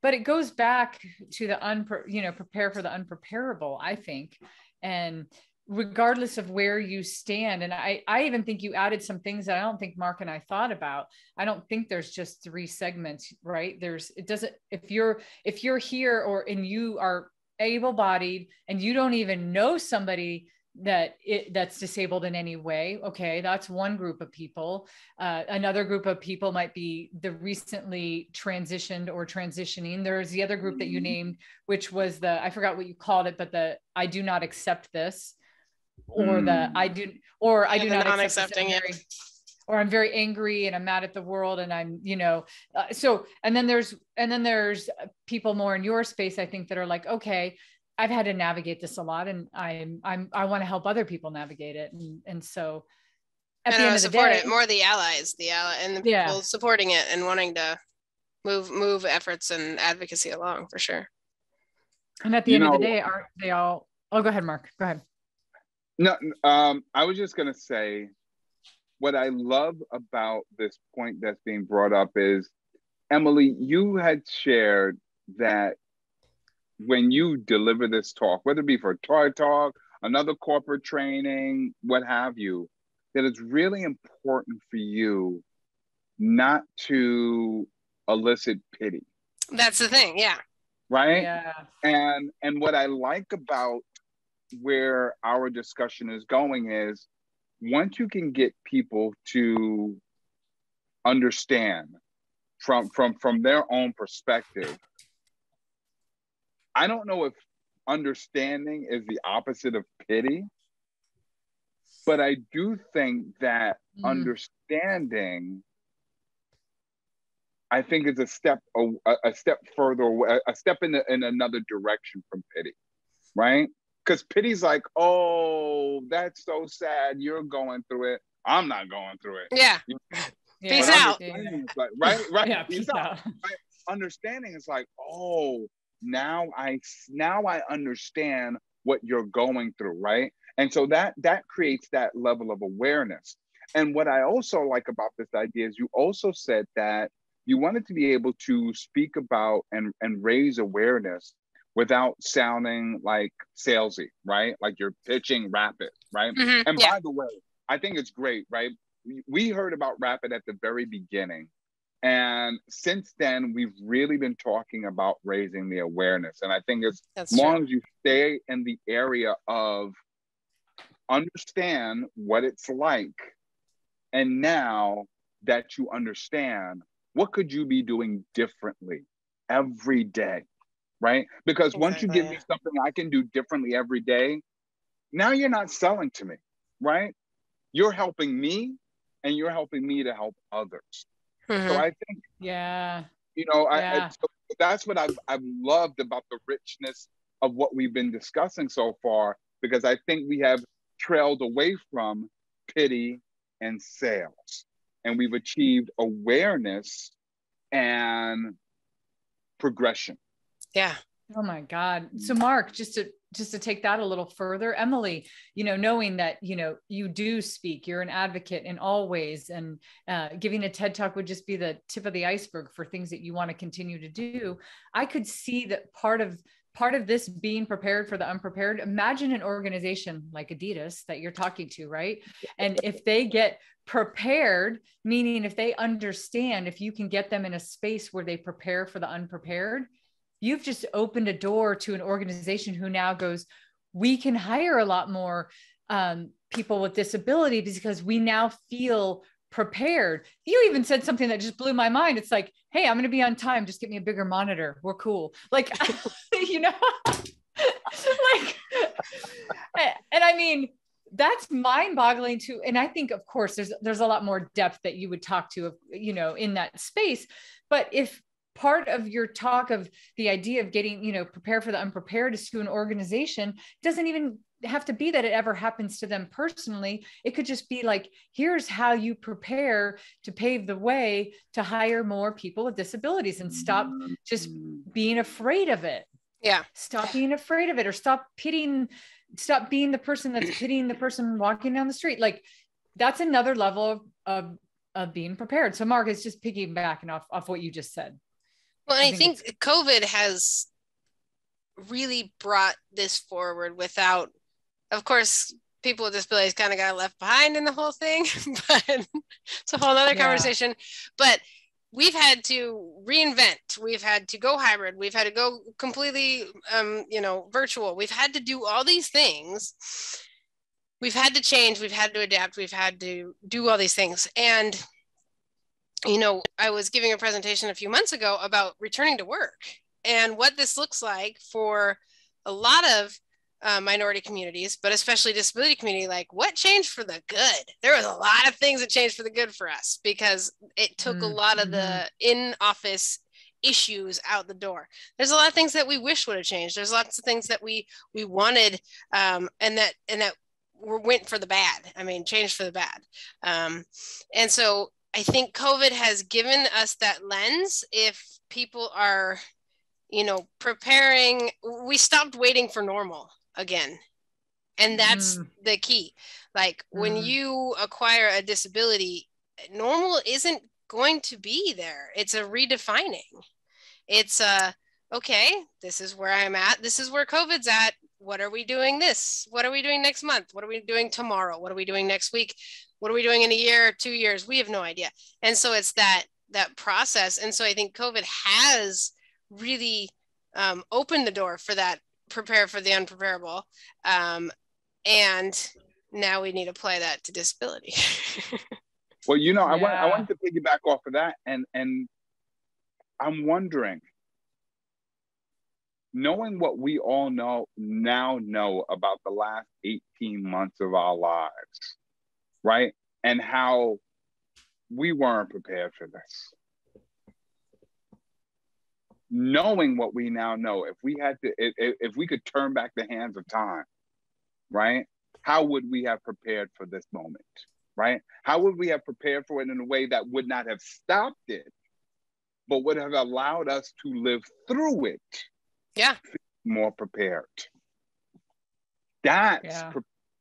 But it goes back to the prepare for the unpreparable, I think. And regardless of where you stand. And I even think you added some things that I don't think Marc and I thought about. I don't think there's just 3 segments, right? If you're here and you are able-bodied and you don't even know somebody that's disabled in any way. Okay. That's one group of people. Another group of people might be the recently transitioned or transitioning. There's the other group that you named, which was I forgot what you called it, but I do not accept this. Or I do not accepting it, or I'm very angry and I'm mad at the world and I'm, and then there's people more in your space, I think, that are like, okay, I've had to navigate this a lot and I want to help other people navigate it. And so at the end of the day, it more the allies, and the people supporting it and wanting to move efforts and advocacy along, for sure. And at the end of the day, aren't they all, go ahead, Marc, go ahead. No, I was just going to say, what I love about this point that's being brought up is, Emily, you had shared that when you deliver this talk, whether it be for a toy talk, another corporate training, what have you, that it's really important for you not to elicit pity. That's the thing. Yeah. Right. Yeah. And what I like about where our discussion is going is, once you can get people to understand from their own perspective, I don't know if understanding is the opposite of pity, but I do think that understanding, I think, is a step further away, a step in another direction from pity, right? Because pity's like, oh, that's so sad, you're going through it, I'm not going through it. Yeah. Peace out. Like, right. Yeah, peace out. Right? Understanding is like, oh, now I understand what you're going through, right? And so that creates that level of awareness. And what I also like about this idea is you also said that you wanted to be able to speak about and raise awareness without sounding like salesy, right? Like you're pitching Rapid, right? Mm-hmm. And by the way, I think it's great, right? We heard about Rapid at the very beginning. And since then, we've really been talking about raising the awareness. And I think as long as you stay in the area of understand what it's like, and now that you understand, what could you be doing differently every day, right? Because once you give me something I can do differently every day, now you're not selling to me, right? You're helping me, and you're helping me to help others. Mm-hmm. So I think, so that's what I've loved about the richness of what we've been discussing so far, because I think we have trailed away from pity and sales, and we've achieved awareness and progression. Yeah. Oh my God. So Marc, just to take that a little further, Emily, knowing that, you do speak, you're an advocate in all ways, and giving a TED Talk would just be the tip of the iceberg for things that you want to continue to do. I could see that part of this being prepared for the unprepared. Imagine an organization like Adidas that you're talking to, right? And if they get prepared, meaning if they understand, if you can get them in a space where they prepare for the unprepared, you've just opened a door to an organization who now goes, we can hire a lot more people with disabilities because we now feel prepared. You even said something that just blew my mind. It's like, hey, I'm going to be on time. Just get me a bigger monitor. We're cool. Like, like, and I mean, that's mind boggling too. And I think, of course, there's a lot more depth that you would talk to, in that space. But if part of your talk of the idea of getting, prepared for the unprepared is to an organization, it doesn't even have to be that it ever happens to them personally. It could just be like, here's how you prepare to pave the way to hire more people with disabilities, and stop just being afraid of it. Yeah. Stop being afraid of it, or stop being the person that's pitying the person walking down the street. Like, that's another level of being prepared. So Marc, is just piggybacking off what you just said. Well, I think COVID has really brought this forward without, of course, people with disabilities kind of got left behind in the whole thing, but it's a whole other conversation. But we've had to reinvent. We've had to go hybrid. We've had to go completely, virtual. We've had to do all these things. We've had to change. We've had to adapt. We've had to do all these things. And I was giving a presentation a few months ago about returning to work and what this looks like for a lot of minority communities, but especially disability community. Like, what changed for the good? There was a lot of things that changed for the good for us, because it took a lot of the in-office issues out the door. There's a lot of things that we wish would have changed. There's lots of things that we wanted, and that went for the bad. I mean, changed for the bad. And so I think COVID has given us that lens. If people are, preparing, we stopped waiting for normal again. And that's the key. Like, when you acquire a disability, normal isn't going to be there. It's a redefining. It's okay, this is where I'm at. This is where COVID's at. What are we doing this? What are we doing next month? What are we doing tomorrow? What are we doing next week? What are we doing in a year, 2 years? We have no idea. And so it's that process. And so I think COVID has really opened the door for that, prepare for the unpreparable. And now we need to apply that to disability. Well, you know, I want to piggyback off of that. And I'm wondering, knowing what we all now know about the last 18 months of our lives, right? And how we weren't prepared for this. Knowing what we now know, if we could turn back the hands of time, right? How would we have prepared for this moment, right? How would we have prepared for it in a way that would not have stopped it, but would have allowed us to live through it? Yeah. More prepared. That's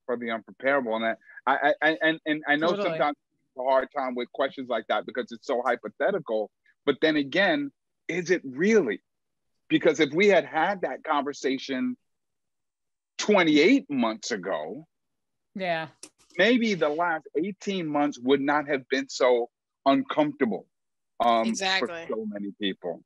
for the unpreparable. And I know Totally. sometimes it's a hard time with questions like that because it's so hypothetical. But then again, is it really? Because if we had that conversation 28 months ago, maybe the last 18 months would not have been so uncomfortable exactly. for so many people.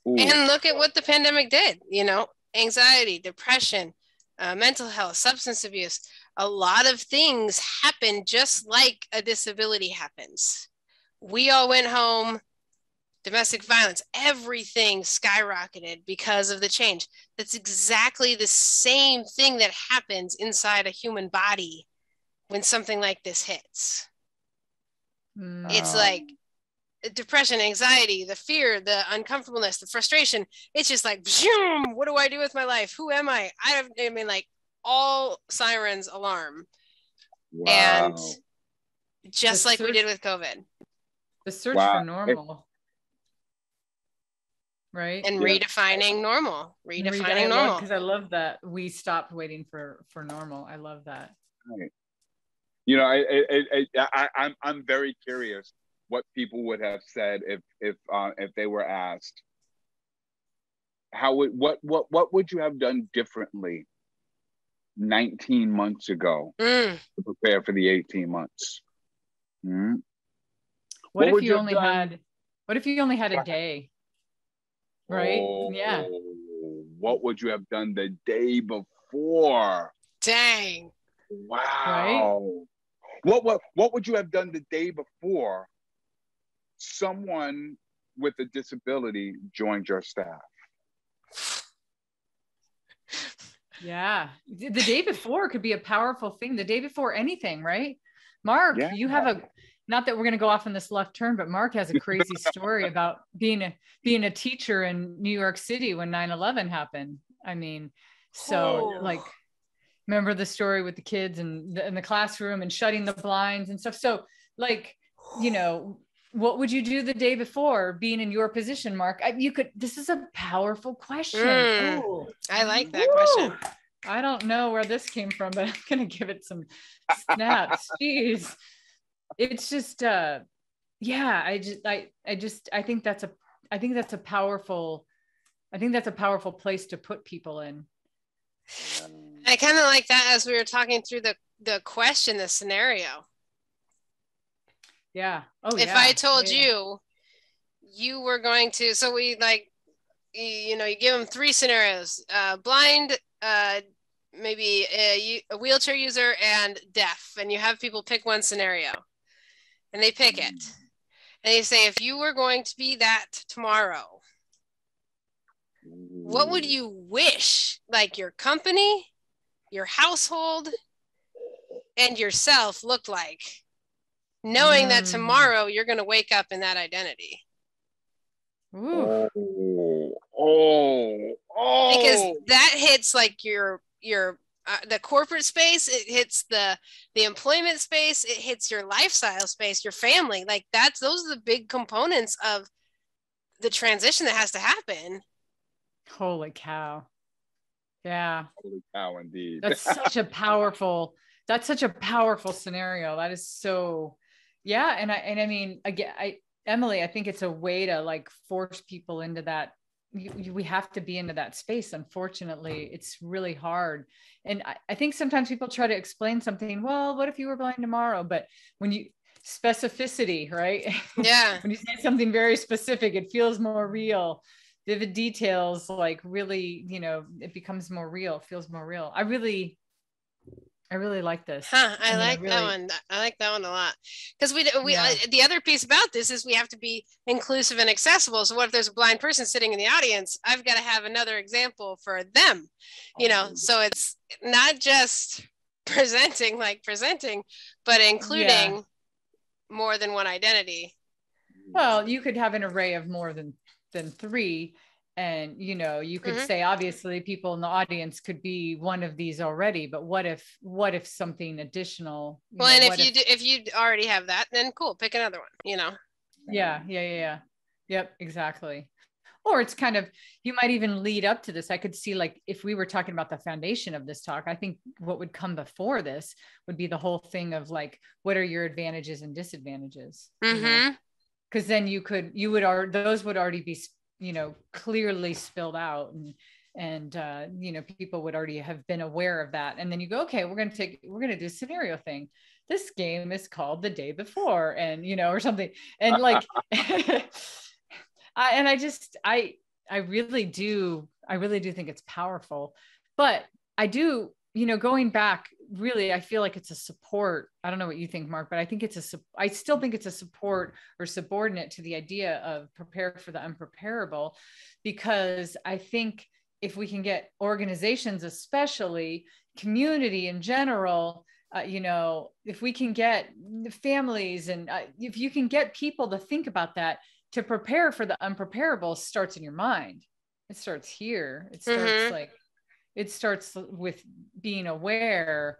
Ooh. And look at what the pandemic did, you know, anxiety, depression, mental health, substance abuse. A lot of things happen just like a disability happens. We all went home, domestic violence, everything skyrocketed because of the change. That's exactly the same thing that happens inside a human body when something like this hits. It's like depression, anxiety, the fear, the uncomfortableness, the frustration. It's just like, zoom, what do I do with my life? Who am I? I mean, like all sirens alarm. Wow. And just like we did with COVID. The search for normal. Right. And redefining normal. Redefining normal. Because I love that we stopped waiting for normal. I love that. Right. You know, I'm very curious what people would have said if they were asked, what would you have done differently 19 months ago to prepare for the 18 months? What if you only had a day? Right? Yeah. What would you have done the day before? Dang. Wow. Right? What would you have done the day before someone with a disability joined your staff? Yeah. The day before could be a powerful thing. The day before anything, right? Marc, you have not that we're going to go off on this left turn, but Marc has a crazy story about being a teacher in New York City when 9/11 happened. I mean, like, remember the story with the kids in the classroom and shutting the blinds and stuff. So like, you know, what would you do the day before being in your position, Marc? This is a powerful question. I like that question. I don't know where this came from, but I'm going to give it some snaps. Jeez. It's just, I think that's a powerful place to put people in. I kind of like that as we were talking through the question, the scenario. Yeah. If I told you were going to, so we like, you know, you give them 3 scenarios, blind, maybe a wheelchair user and deaf, and you have people pick one scenario and they pick it. And you say, if you were going to be that tomorrow, what would you wish, like your company, your household, and yourself looked like, knowing that tomorrow you're going to wake up in that identity? Ooh. Because that hits like your the corporate space, it hits the employment space, it hits your lifestyle space, your family. Like those are the big components of the transition that has to happen. Holy cow. Yeah. Holy cow, indeed. That's such a powerful scenario. That is so, and I mean, again, Emily, I think it's a way to like force people into that we have to be into that space. Unfortunately, it's really hard. And I think sometimes people try to explain something, well, what if you were blind tomorrow? But when you specificity, right? Yeah. When you say something very specific, it feels more real. Vivid details, like really, it becomes more real, feels more real. I really like this. I like that one. I like that one a lot. Because the other piece about this is we have to be inclusive and accessible. So what if there's a blind person sitting in the audience? I've got to have another example for them, so it's not just presenting, but including more than one identity. Well, you could have an array of more than 3. And, you could say, obviously people in the audience could be one of these already, but what if something additional? Well, and if you already have that, then cool, pick another one, Yeah. Yep, exactly. Or it's kind of, you might even lead up to this. I could see, like, if we were talking about the foundation of this talk, I think what would come before this would be the whole thing of like, what are your advantages and disadvantages? Because then those would already be, clearly spilled out, and people would already have been aware of that. And then you go, okay, we're going to do a scenario thing. This game is called The Day Before, and, or something. And like, I really do think it's powerful, but I do, going back, really, I feel like it's a support. I don't know what you think, Mark, but I still think it's a support or subordinate to the idea of prepare for the unpreparable, because I think if we can get organizations, especially community in general, if we can get families, and if you can get people to think about that, to prepare for the unpreparable starts in your mind. It starts here. It starts it starts with being aware.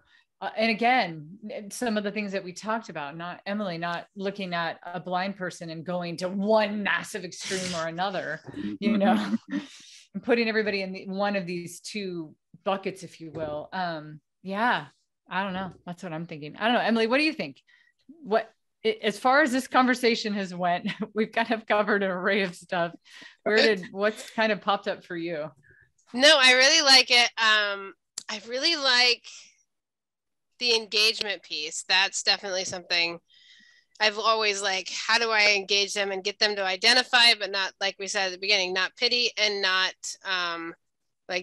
And again, some of the things that we talked about, not looking at a blind person and going to one massive extreme or another, and putting everybody in one of these two buckets, if you will. Yeah, I don't know. That's what I'm thinking. I don't know. Emily, what do you think? As far as this conversation has went, we've kind of covered an array of stuff. What's kind of popped up for you? No, I really like it. I really like the engagement piece. That's definitely something I've always how do I engage them and get them to identify, but not, like we said at the beginning, not pity, and not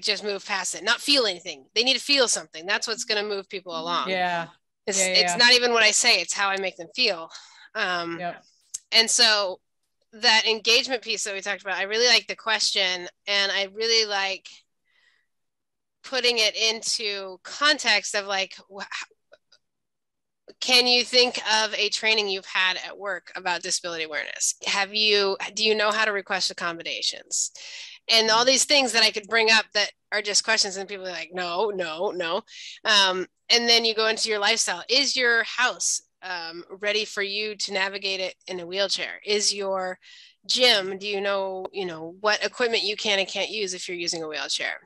just move past it, not feel anything. They need to feel something. That's what's going to move people along. Yeah. It's not even what I say, it's how I make them feel. And so that engagement piece that we talked about, I really like the question, and I really like putting it into context of can you think of a training you've had at work about disability awareness? Do you know how to request accommodations? And all these things that I could bring up that are just questions, and people are like, no. And then you go into your lifestyle. Is your house ready for you to navigate it in a wheelchair? Is your gym, do you know what equipment you can and can't use if you're using a wheelchair?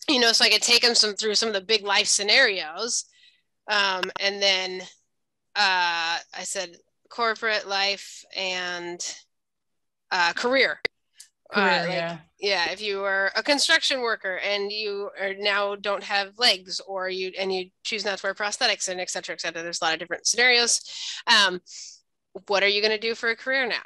So I could take them through some of the big life scenarios. And then I said corporate life and career. If you are a construction worker and you now don't have legs, or you choose not to wear prosthetics, and et cetera, there's a lot of different scenarios. What are you going to do for a career now?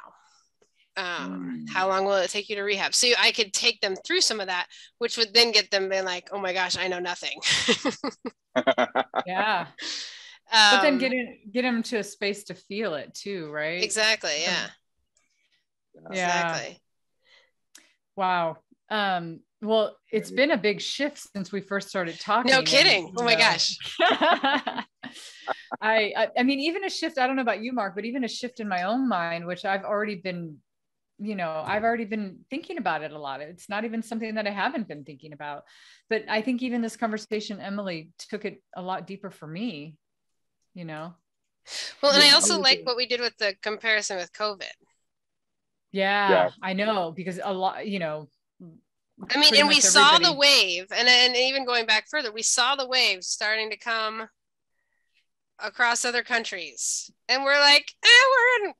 How long will it take you to rehab? So I could take them through some of that, which would then get them being like, oh my gosh, I know nothing. Yeah. But then get them to a space to feel it too, right? Exactly. Yeah. Exactly. Wow. Well, it's been a big shift since we first started talking. No kidding. Oh my gosh. I mean, even a shift, I don't know about you, Mark, but even a shift in my own mind, which I've already been thinking about it a lot. It's not even something that I haven't been thinking about, but I think even this conversation, Emily, took it a lot deeper for me, Well, and I also like what we did with the comparison with COVID. Yeah, I know, because a lot, I mean, and we saw the wave, and even going back further, we saw the wave starting to come across other countries, and we're like,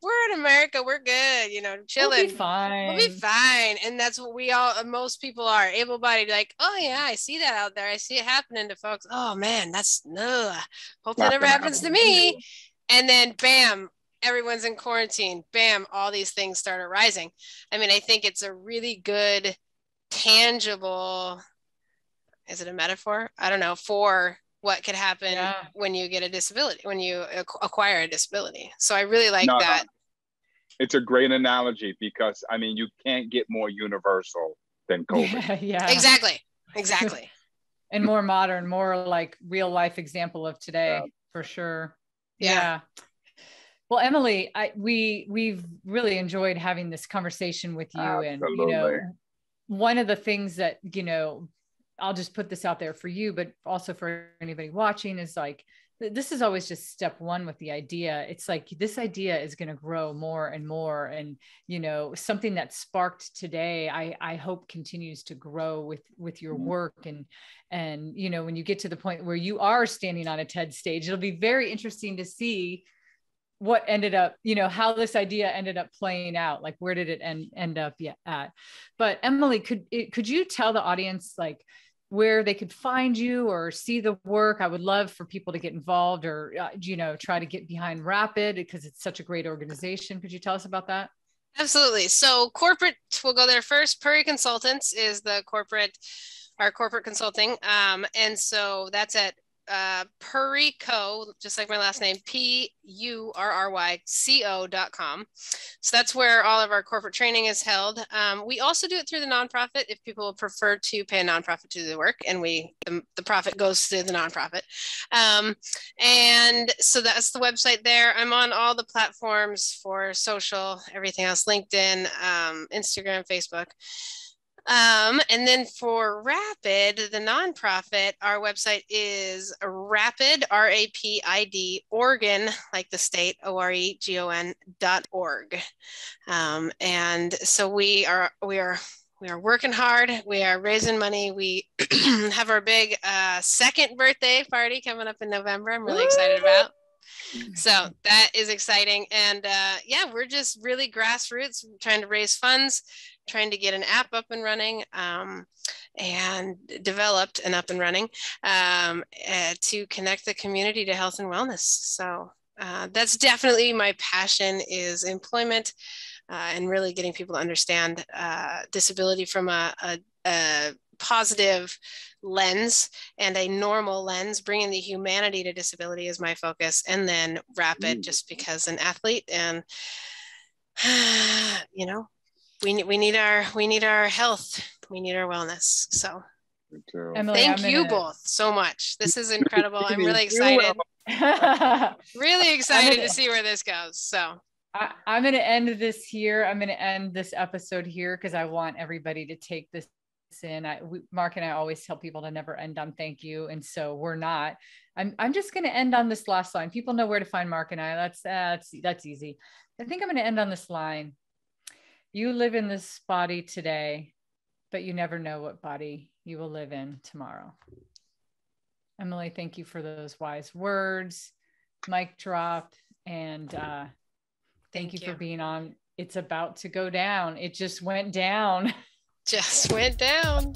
we're in America, we're good, you know, chilling, we'll be fine. We'll be fine. And that's what most people are able-bodied, like, oh yeah, I see that out there, I see it happening to folks. Oh man, that's no, hope that never happens to me. And then bam, everyone's in quarantine, bam, all these things started rising. I mean, I think it's a really good tangible, is it a metaphor? I don't know, for what could happen when you get a disability, when you acquire a disability. So I really like that. No. It's a great analogy because, I mean, you can't get more universal than COVID. Yeah. Exactly. And more modern, more like real life example of today, for sure. Yeah. Well, Emily, we've really enjoyed having this conversation with you. Absolutely. And, you know, one of the things that, you know, I'll just put this out there for you, but also for anybody watching, is like, this is always just step one with the idea. It's like, this idea is going to grow more and more. And, you know, something that sparked today, I hope continues to grow with your work. And, you know, when you get to the point where you are standing on a TED stage, it'll be very interesting to see what ended up, you know, how this idea ended up playing out. Like, where did it end up at? But Emily, could you tell the audience, like, where they could find you or see the work? I would love for people to get involved, or, you know, try to get behind Rapid because it's such a great organization. Could you tell us about that? Absolutely. So corporate, we'll go there first. Purry Consultants is our corporate consulting. And so that's at Purry Co, just like my last name, PURRYCO.com. So that's where all of our corporate training is held. We also do it through the nonprofit if people prefer to pay a nonprofit to do the work, and the profit goes to the nonprofit. And so that's the website there. I'm on all the platforms for social, everything else, LinkedIn, Instagram, Facebook. And then for Rapid, the nonprofit, our website is Rapid, RAPID, Oregon, like the state, OREGON.org. And so we are working hard. We are raising money. We have our big second birthday party coming up in November. I'm really excited about. So that is exciting. And yeah, we're just really grassroots, trying to raise funds, trying to get an app up and running, and developed and up and running, to connect the community to health and wellness. So that's definitely my passion, is employment, and really getting people to understand disability from a positive lens and a normal lens. Bringing the humanity to disability is my focus. And then Rapid, just because an athlete, and you know, we need our health, we need our wellness. So Emily, thank you both so much. This is incredible. I'm really excited. Really excited to see where this goes. So I'm going to end this here. I'm going to end this episode here because I want everybody to take this in. Marc and I always tell people to never end on thank you, and so we're not. I'm just going to end on this last line. People know where to find Marc and I. That's easy. I think I'm going to end on this line. You live in this body today, but you never know what body you will live in tomorrow. Emily, thank you for those wise words. Mic drop. And thank you for being on. It's about to go down. It just went down. Just went down.